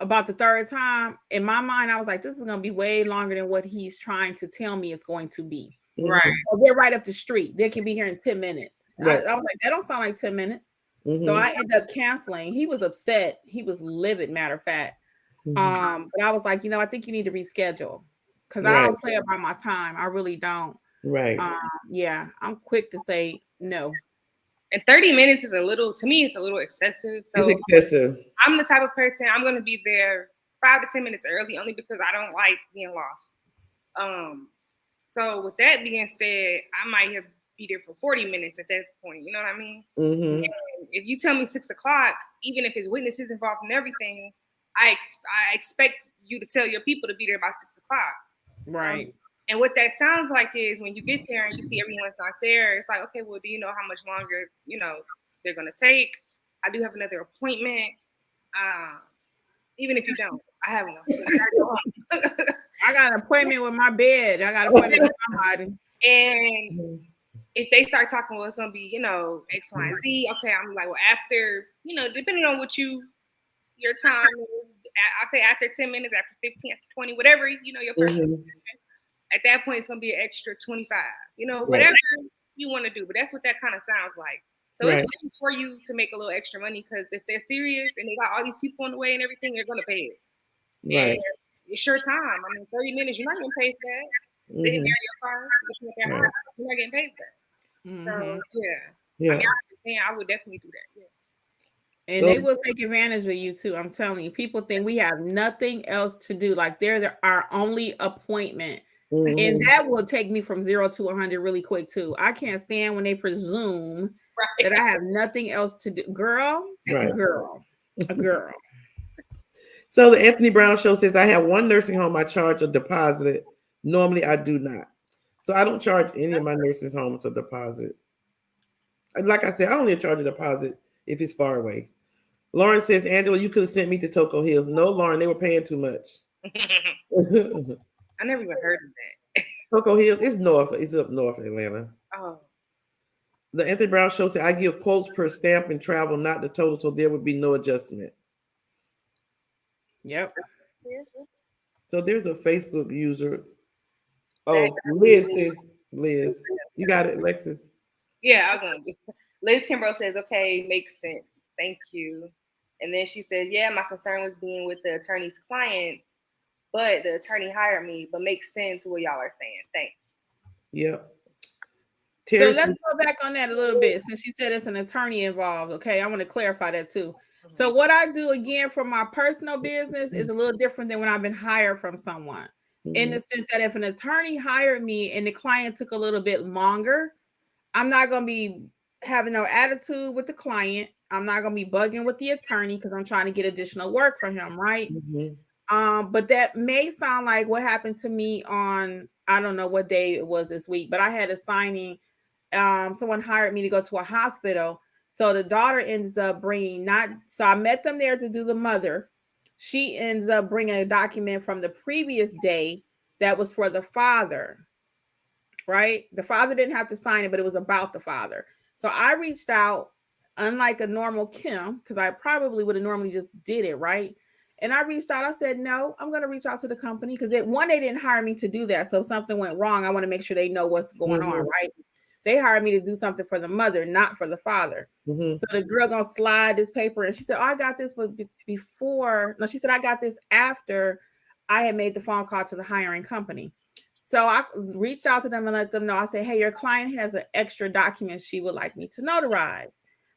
about the third time, in my mind, I was like, this is going to be way longer than what he's trying to tell me it's going to be. Right. They're right up the street. They can be here in 10 minutes. Right. I was like, that don't sound like 10 minutes. So I ended up canceling. He was upset. He was livid, matter of fact. But I was like, I think you need to reschedule, because I don't play about my time. I really don't. Right. Yeah, I'm quick to say no. And 30 minutes is to me, it's a little excessive. So it's excessive. I'm the type of person, I'm going to be there 5 to 10 minutes early, only because I don't like being lost. So with that being said, I might be there for 40 minutes at that point. You know what I mean? And if you tell me 6 o'clock, even if his witness is involved in everything, I expect you to tell your people to be there by 6 o'clock. Right. And what that sounds like is when you get there and you see everyone's not there, it's like, okay, well, do you know how much longer, they're going to take? I do have another appointment. Even if you don't, I have one. I got an appointment with my bed. I got an appointment with somebody. And if they start talking, well, it's going to be, X, Y, and Z. Okay, I'm like, well, after, depending on what your time is, I say after 10 minutes, after 15, after 20, whatever, your person. At that point, it's going to be an extra 25, whatever you want to do. But that's what that kind of sounds like. So it's for you to make a little extra money, because if they're serious and they got all these people on the way and everything, they're going to pay it. Right. It's your time. I mean, 30 minutes, you're not getting paid for that. Sitting there in your car, you're not getting paid for that. So Yeah. I mean, I understand. I would definitely do that. Yeah. And they will take advantage of you too. I'm telling you, people think we have nothing else to do. Like they're our only appointment. And that will take me from 0 to 100 really quick too. I can't stand when they presume that I have nothing else to do. Girl. A girl. So the Anthony Brown Show says, I have one nursing home I charge a deposit. Normally I do not. So I don't charge any of my nursing homes a deposit. Like I said, I only charge a deposit if it's far away. Lauren says, Angela, you could have sent me to Toco Hills. No, Lauren, they were paying too much. I never even heard of that. Toco Hills is north. It's up north of Atlanta. Oh. The Anthony Brown Show said, I give quotes per stamp and travel, not the total, so there would be no adjustment. Yep. So there's a Facebook user. Oh, Liz says, Liz, you got it, Lexus. Yeah, I was going to. Liz Kimbrough says, okay, makes sense. Thank you. And then she says, yeah, my concern was being with the attorney's clients, but the attorney hired me, but makes sense what y'all are saying. Thanks. Yep. So let's go back on that a little bit since she said it's an attorney involved. Okay, I want to clarify that too. So what I do again for my personal business is a little different than when I've been hired from someone. In the sense that if an attorney hired me and the client took a little bit longer, I'm not going to be having no attitude with the client. I'm not going to be bugging with the attorney because I'm trying to get additional work for him, right? But that may sound like what happened to me on, I don't know what day it was this week, but I had a signing. Someone hired me to go to a hospital. So the daughter ends up bringing so I met them there to do the mother. She ends up bringing a document from the previous day that was for the father, right? The father didn't have to sign it, but it was about the father. So I reached out, unlike a normal Kim, because I probably would have normally just did it, right? And I reached out. I said, no, I'm going to reach out to the company because they didn't hire me to do that. So if something went wrong, I want to make sure they know what's going on, right? They hired me to do something for the mother, not for the father. So the girl gonna slide this paper, and she said, "Oh, I got this before." No, she said, "I got this after I had made the phone call to the hiring company." So I reached out to them and let them know. I said, "Hey, your client has an extra document she would like me to notarize."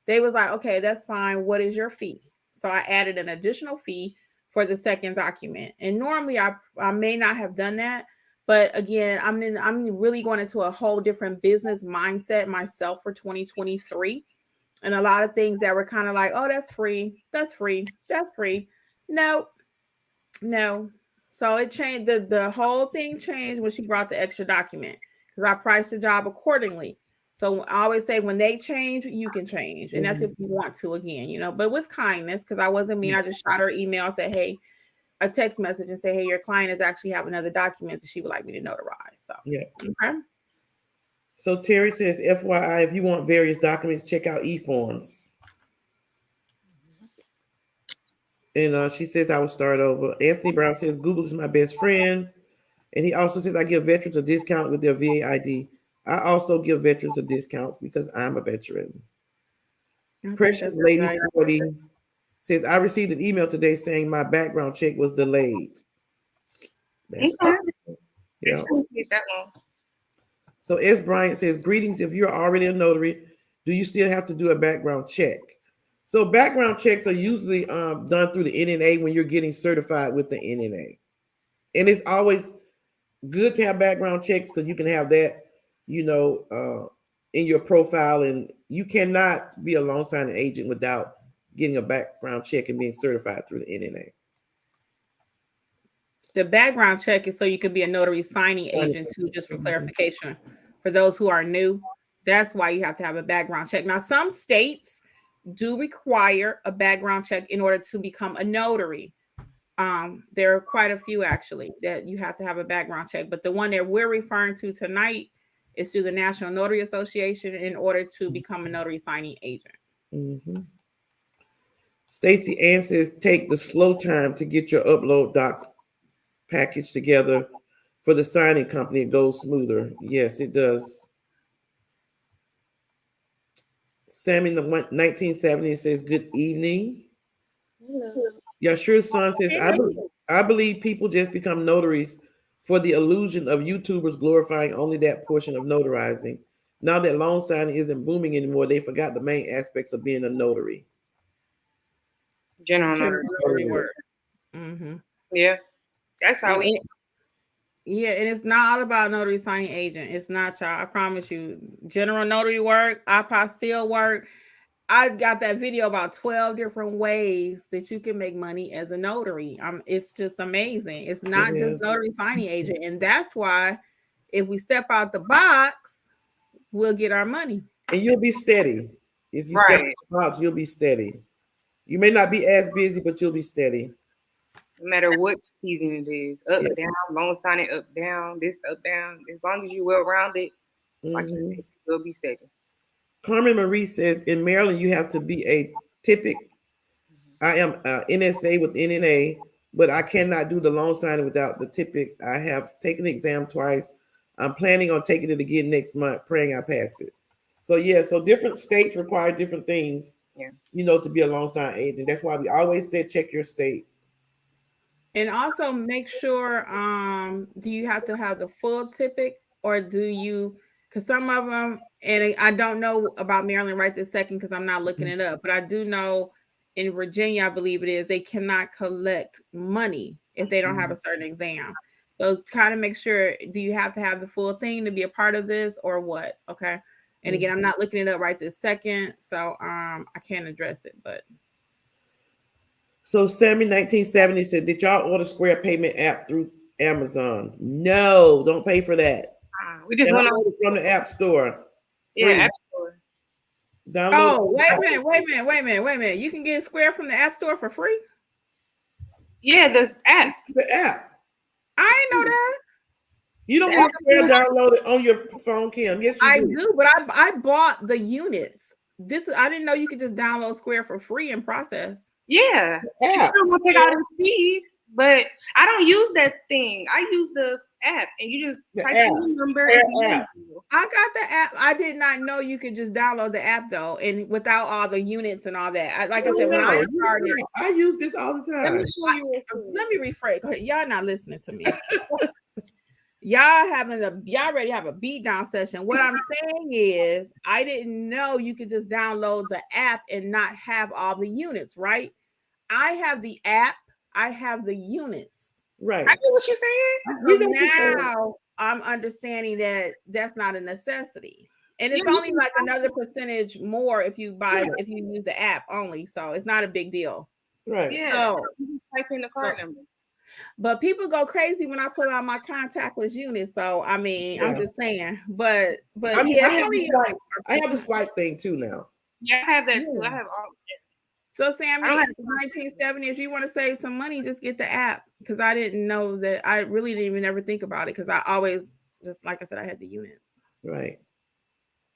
They was like, "Okay, that's fine. What is your fee?" So I added an additional fee for the second document. And normally I may not have done that. But again, I'm really going into a whole different business mindset myself for 2023. And a lot of things that were kind of like, oh, that's free. That's free. That's free. No. So it changed. The whole thing changed when she brought the extra document because I priced the job accordingly. So I always say when they change, you can change. And that's if you want to again, but with kindness, because I wasn't mean. I just shot her email, said, hey, a text message and say, hey, your client is actually have another document that she would like me to notarize. So okay. So Terry says, FYI, if you want various documents, check out eForms. And she says I will start over. Anthony Brown says Google is my best friend. And he also says I give veterans a discount with their VA ID. I also give veterans a discount because I'm a veteran. Precious Lady 40 says I received an email today saying my background check was delayed. That's awesome. Yeah. So S. Bryant says, greetings. If you're already a notary, do you still have to do a background check? So background checks are usually done through the NNA when you're getting certified with the NNA. And it's always good to have background checks because you can have that, in your profile. And you cannot be a loan signing agent without getting a background check and being certified through the NNA. The background check is so you can be a notary signing agent too, just for clarification. For those who are new, that's why you have to have a background check. Now, some states do require a background check in order to become a notary. There are quite a few actually that you have to have a background check, but the one that we're referring to tonight is through the National Notary Association in order to become a notary signing agent. Stacy Ann says, take the slow time to get your upload doc package together for the signing company. It goes smoother. Yes, it does. Sammy in the 1970 says, good evening. Yashua's son says, I believe people just become notaries for the illusion of YouTubers glorifying only that portion of notarizing. Now that loan signing isn't booming anymore, they forgot the main aspects of being a notary. General General notary. notary work. Mm-hmm. Yeah, that's how we. Yeah, and it's not all about notary signing agent. It's not, y'all. I promise you. General notary work, apostille work. I got that video about 12 different ways that you can make money as a notary. It's just amazing. It's not just notary signing agent. And that's why if we step out the box, we'll get our money. And you'll be steady. If you step out the box, you'll be steady. You may not be as busy, but you'll be steady. No matter what season it is, up, down, loan signing, up, down, this, up, down. As long as you're well rounded, like you said, you'll be steady. Carmen Marie says, in Maryland, you have to be a typic. I am NSA with NNA, but I cannot do the loan signing without the typic. I have taken the exam twice. I'm planning on taking it again next month, praying I pass it. So so different states require different things, to be a loan sign agent. That's why we always said check your state. And also make sure, do you have to have the full typic, or do you, because some of them, and I don't know about Maryland right this second because I'm not looking it up, but I do know in Virginia, I believe it is, they cannot collect money if they don't have a certain exam. So kind of make sure, do you have to have the full thing to be a part of this or what? Okay. And again, I'm not looking it up right this second, so I can't address it, but. So Sammy 1970 said, did y'all order Square payment app through Amazon? No, don't pay for that. We just want to from the App Store. Free. Yeah, App Store. Download. Oh, wait a minute. You can get Square from the App Store for free? Yeah, the app. The app. I ain't know that. You don't have Square downloaded on your phone, Kim. Yes, you do. I do, but I bought the units. I didn't know you could just download Square for free and process. Yeah. You still want to take all these fees, but I don't use that thing. I use the app, and you just type in your number. I got the app. I did not know you could just download the app though, and without all the units and all that. Like I said, when I started, I use this all the time. Let me rephrase. Y'all not listening to me. Y'all already have a beat down session. What I'm saying is, I didn't know you could just download the app and not have all the units, right? I have the app, I have the units. Right. I get what you're saying. So now I'm understanding that that's not a necessity. And it's only like another percentage more if you use the app only. So it's not a big deal. Right. Yeah. So you type in the card number. But people go crazy when I put on my contactless unit. So I mean, I'm just saying. But I mean, I have the swipe thing too now. Yeah, I have that too. I have all of it. So Sammy, 1970, if you want to save some money, just get the app, because I didn't know that. I really didn't even ever think about it because I always, just like I said, I had the units. Right.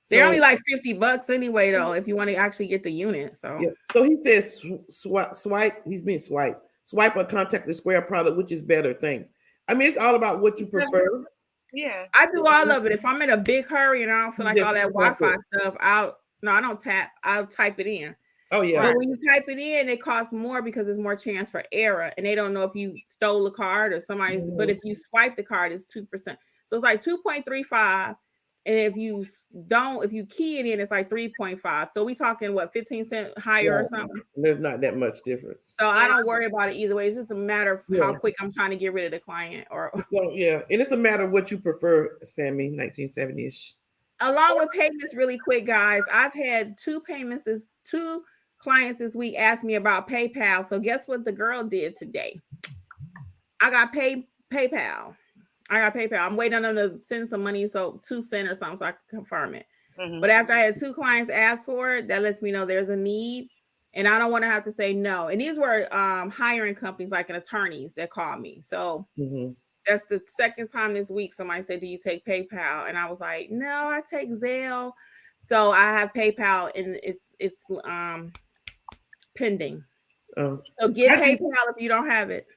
They're only like $50 anyway, though, if you want to actually get the unit. So So he says swipe. He's being swiped. Swipe or contact the Square product, which is better. Thanks. I mean, it's all about what you prefer. Yeah, I do all of it. If I'm in a big hurry and I don't feel like all that Wi-Fi stuff, I don't tap. I'll type it in. Oh yeah. But when you type it in, it costs more because there's more chance for error, and they don't know if you stole a card or somebody's. But if you swipe the card, it's 2%. So it's like 2.35. And if you key it in, it's like 3.5. So we talking what, 15 cents higher or something? There's not that much difference. So I don't worry about it either way. It's just a matter of how quick I'm trying to get rid of the client. And it's a matter of what you prefer, Sammy, 1970-ish. Along with payments, really quick, guys. I've had two clients this week ask me about PayPal. So guess what the girl did today? I got PayPal. I'm waiting on them to send some money, so 2 cents or something, so I can confirm it. But after I had two clients ask for it, that lets me know there's a need, and I don't want to have to say no. And these were hiring companies, like attorneys, that called me. So that's the second time this week somebody said, "Do you take PayPal?" And I was like, "No, I take Zelle." So I have PayPal, and it's pending. So get PayPal if you don't have it.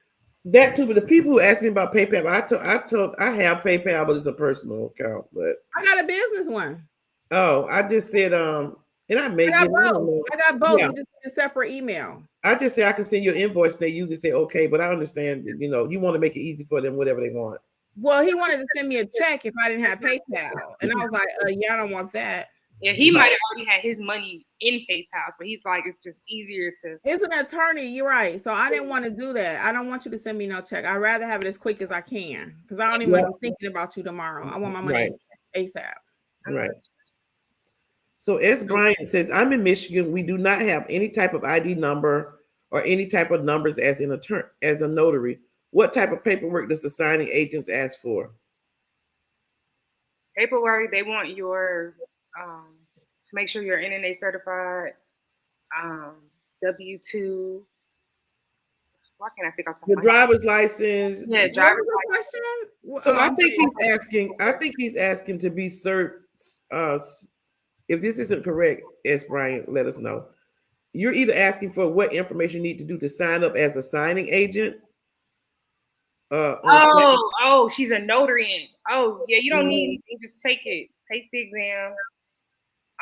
That too, but the people who ask me about PayPal, I have PayPal, but it's a personal account. But I got a business one. Oh, I just said and I got both. I got both. We just need a separate email. I just say I can send you an invoice. And they usually say okay, but I understand that, you want to make it easy for them, whatever they want. Well, he wanted to send me a check if I didn't have PayPal, and I was like, "Yeah, I don't want that." Yeah, he might have already had his money in PayPal, so he's like, it's just easier to. It's an attorney, you're right. So I didn't want to do that. I don't want you to send me no check. I'd rather have it as quick as I can because I don't even want to be thinking about you tomorrow. I want my money ASAP. Right. So S. Bryant says, I'm in Michigan. We do not have any type of ID number or any type of numbers as a notary. What type of paperwork does the signing agents ask for? Paperwork, they want your to make sure you're NNA certified, W-2. Why can't I think of your driver's license? Yeah, driver's license. So I think he's asking to be served. If this isn't correct, S. Brian, let us know. You're either asking for what information you need to do to sign up as a signing agent. She's a notary. Oh, yeah, you don't need anything. Just take it. Take the exam.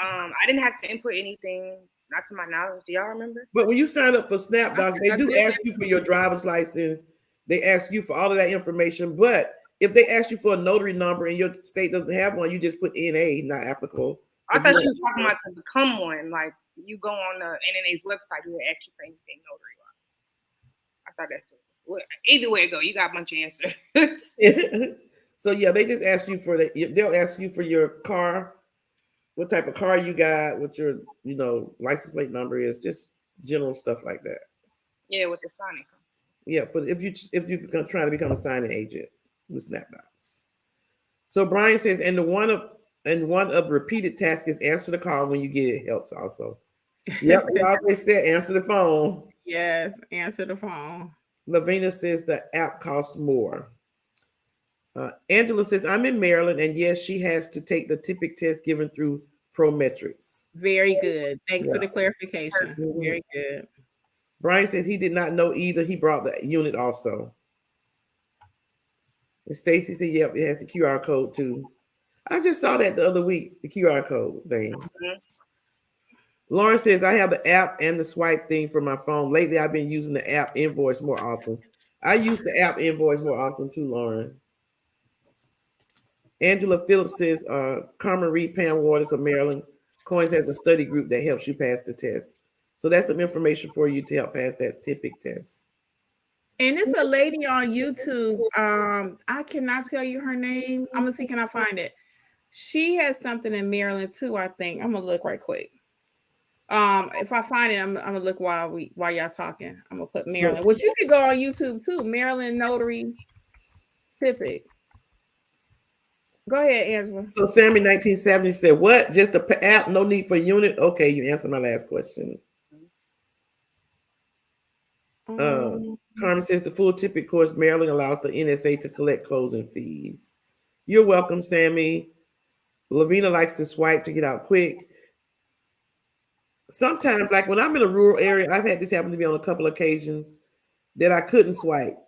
I didn't have to input anything, not to my knowledge. Do y'all remember? But when you sign up for SnapDocs, they do ask you for your driver's license. They ask you for all of that information. But if they ask you for a notary number and your state doesn't have one, you just put NA, not applicable. I thought she was talking about to become one. Like you go on the NNA's website, you ask you for anything notary. I thought that's what. Either way it go, you got a bunch of answers. So yeah, they just ask you for that. They'll ask you for your car, what type of car you got, what your license plate number is, just general stuff like that. Yeah, with the signing company. Yeah, if you're trying to become a signing agent with SnapDocs. So Brian says, and one of repeated tasks is answer the call when you get it helps also. Yep, we always said answer the phone. Yes, answer the phone. Lavina says the app costs more. Angela says, I'm in Maryland, and yes, she has to take the typic test given through Prometrics. Very good. Thanks for the clarification. Mm-hmm. Very good. Brian says he did not know either. He brought the unit also. And Stacy said, yep, it has the QR code too. I just saw that the other week, the QR code thing. Mm-hmm. Lauren says, I have the app and the swipe thing for my phone. Lately, I've been using the app invoice more often. I use the app invoice more often too, Lauren. Angela Phillips says, Carmen Reed, Pam Waters of Maryland Coins has a study group that helps you pass the test. So that's some information for you to help pass that typic test. And it's a lady on YouTube. I cannot tell you her name. I'm gonna see, can I find it? She has something in Maryland too, I think. I'm gonna look right quick. If I find it, I'm gonna look while y'all talking. I'm gonna put Maryland, which you could go on YouTube too. Maryland Notary Typic. Go ahead, Angela. So Sammy 1970 said, what? Just the app, no need for unit? Okay, you answered my last question. Carmen says the full typic course Maryland allows the NSA to collect closing fees. You're welcome, Sammy. Lavina likes to swipe to get out quick. Sometimes, like when I'm in a rural area, I've had this happen to me on a couple of occasions that I couldn't swipe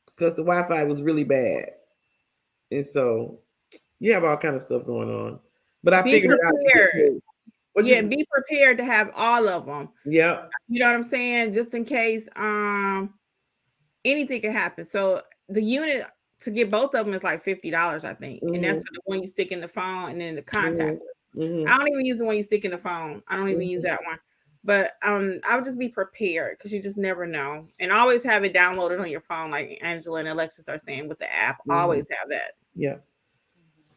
because the Wi-Fi was really bad. And so you have all kind of stuff going on. But I figured out. Be prepared to have all of them. Yeah. You know what I'm saying? Just in case anything can happen. So the unit to get both of them is like $50, I think. Mm-hmm. And that's for the one you stick in the phone and then the contact. Mm-hmm. I don't even use the one you stick in the phone. I don't even use that one. But I would just be prepared because you just never know. And always have it downloaded on your phone, like Angela and Alexis are saying with the app. Mm-hmm. Always have that. Yeah.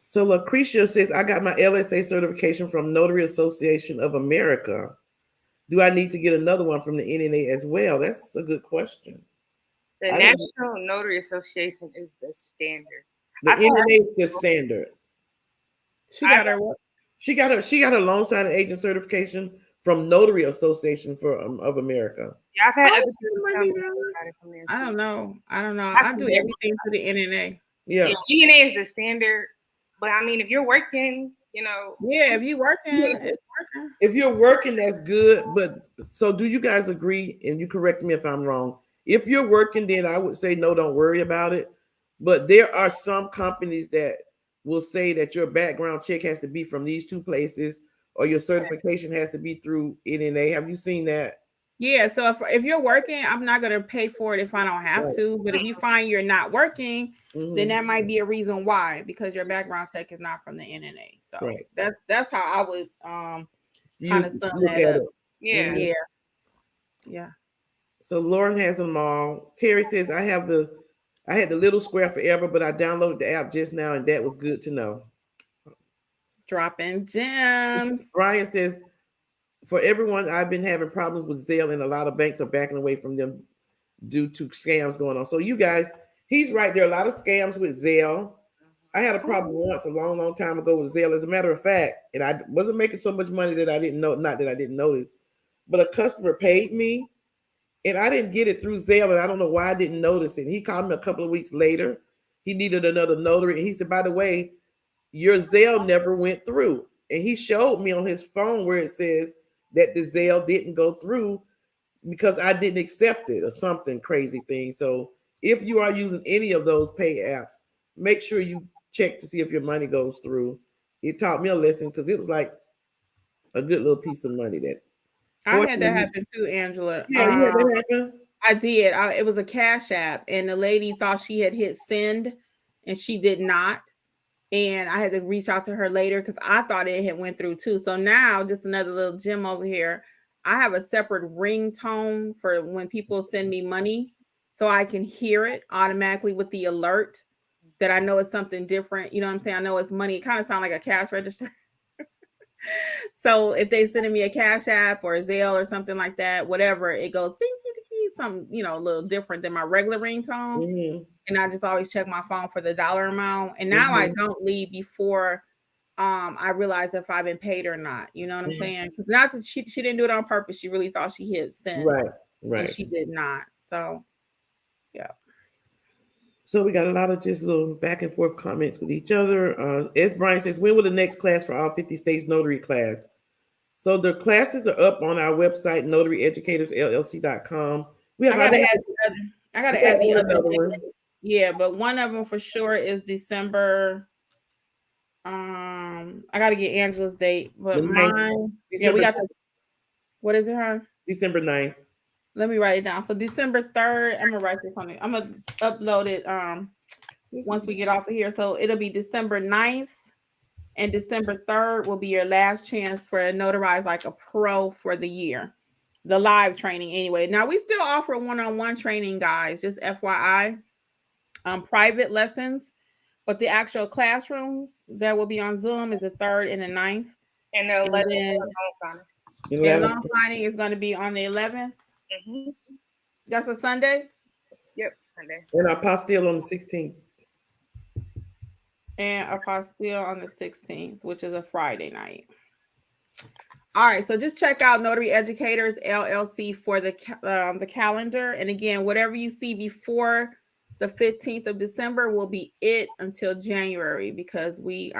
So Lucretia says, I got my LSA certification from Notary Association of America. Do I need to get another one from the NNA as well? That's a good question. The National Notary Association is the standard. The NNA is the standard. She got her loan signing agent certification from Notary Association of America. Yeah, I've had I don't know. I do everything through the NNA. Yeah. NNA is the standard. But I mean, if you're working, Yeah, if you're working, it's working. If you're working, that's good. But so do you guys agree? And you correct me if I'm wrong. If you're working, then I would say no, don't worry about it. But there are some companies that will say that your background check has to be from these two places or your certification has to be through NNA. Have you seen that? Yeah, so if you're working, I'm not gonna pay for it if I don't have Right. to. But if you find you're not working, then Mhm. that might be a reason why, because your background check is not from the NNA. So Right. that's how I would kind You of sum look that at up. it. Yeah. Mhm. Yeah, yeah. So Lauren has them all. Terry says, I had the little square forever, but I downloaded the app just now, and that was good to know. Dropping gems. Brian says, for everyone, I've been having problems with Zelle, and a lot of banks are backing away from them due to scams going on. So you guys, he's right. There are a lot of scams with Zelle. I had a problem once a long, long time ago with Zelle. As a matter of fact, and I wasn't making so much money that I didn't know, not that I didn't notice, but a customer paid me and I didn't get it through Zelle, and I don't know why I didn't notice it. He called me a couple of weeks later. He needed another notary, and he said, "By the way, your Zelle never went through." And he showed me on his phone where it says that the Zelle didn't go through because I didn't accept it or something crazy thing. So if you are using any of those pay apps, make sure you check to see if your money goes through. It taught me a lesson because it was like a good little piece of money that I had that fortunately, happen too, Angela. yeah, you had that happen. I did. It was a Cash App, and the lady thought she had hit send, and she did not. And I had to reach out to her later because I thought it had went through too. So now, just another little gem over here. I have a separate ringtone for when people send me money, so I can hear it automatically with the alert that I know it's something different. You know what I'm saying? I know it's money. It kind of sounds like a cash register. So if they sending me a Cash App or a Zelle or something like that, whatever, it goes ding, ding, ding, something, a little different than my regular ringtone. Mm-hmm. And I just always check my phone for the dollar amount. And now I Mm-hmm. don't leave before I realize if I've been paid or not. You know what I'm Mm-hmm. saying? Not that she didn't do it on purpose. She really thought she hit send, Right, and right. she did not. So yeah. So we got a lot of just little back and forth comments with each other. S. Brian says, when will the next class for all 50 states notary class? So the classes are up on our website, notaryeducatorsllc.com. We have I gotta other, add the other. I gotta we got add the other another date. one. Yeah, but one of them for sure is December. I gotta get Angela's date, The but 9th, mine. Yeah, we December, got the. What is it, huh? December 9th. Let me write it down. So December 3rd. I'm gonna write this on it. I'm gonna upload it. Once we get off of here, so it'll be December 9th. And December 3rd will be your last chance for a Notarize like a pro for the year. The live training anyway. Now we still offer one-on-one training, guys, just FYI. Private lessons, but the actual classrooms that will be on Zoom is the 3rd and the 9th. And the And 11th then the 11th. loan signing is going to be on the 11th. Mm-hmm. That's a Sunday. Yep, Sunday. And our apostille on the 16th. And apostille on the 16th, which is a Friday night. All right, so just check out Notary Educators LLC for the calendar. And again, whatever you see before the 15th of December will be it until January, because everybody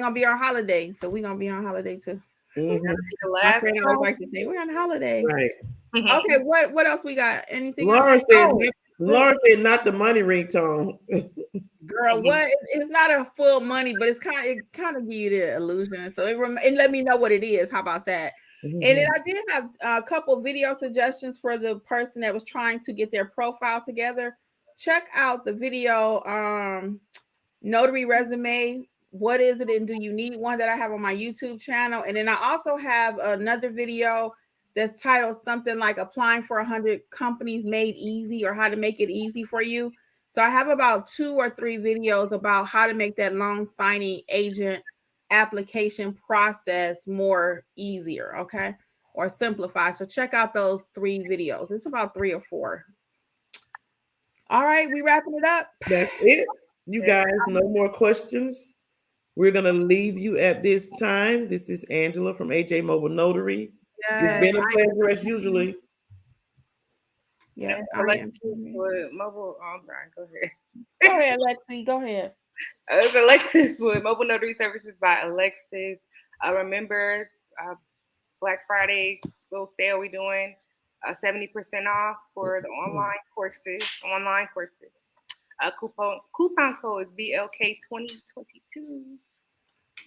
gonna be on holiday, so we're gonna be on holiday too. Mm-hmm. The My last friend always likes to say we're on holiday. Right. Okay, what else we got? Anything Lauren else? said, Lauren said, not the money ringtone. Girl, what? It's not a full money, but it kind of give you the illusion. So it let me know what it is. How about that? Mm-hmm. And then I did have a couple video suggestions for the person that was trying to get their profile together. Check out the video, Notary Resume. What is it, and do you need one, that I have on my YouTube channel? And then I also have another video that's titled something like applying for 100 companies made easy, or how to make it easy for you. So I have about 2 or 3 videos about how to make that loan signing agent application process more easier, okay, or simplify. So check out those 3 videos. It's about 3 or 4. All right, we wrapping it up. That's it. You guys, no more questions. We're going to leave you at this time. This is Angela from AJ Mobile Notary. It's been a pleasure as usually. Yeah, Alexis with mobile. Oh, I'm sorry. Go ahead. Go ahead, Lexi. Go ahead. It's Alexis with Mobile Notary Services by Alexis. Remember, Black Friday little sale we doing, 70% off for the online courses. Coupon code is BLK2022.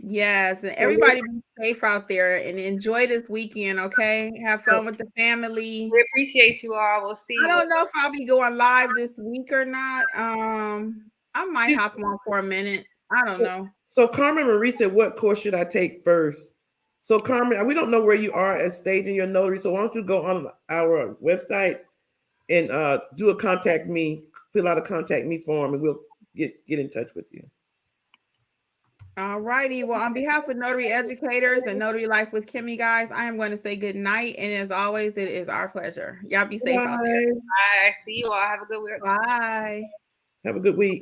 Yes, and everybody be safe out there and enjoy this weekend, okay? Have fun with the family. We appreciate you all. We'll see you. I don't know if I'll be going live this week or not. I might hop on for a minute. I don't know. So Carmen Marie said, what course should I take first? So Carmen, we don't know where you are at stage in your notary. So why don't you go on our website and do a contact me, fill out a contact me form, and we'll get in touch with you. All righty. Well, on behalf of Notary Educators and Notary Life with Kimmi, guys, I am going to say good night. And as always, it is our pleasure. Y'all be safe out there. Bye. See you all. Have a good week. Bye. Have a good week.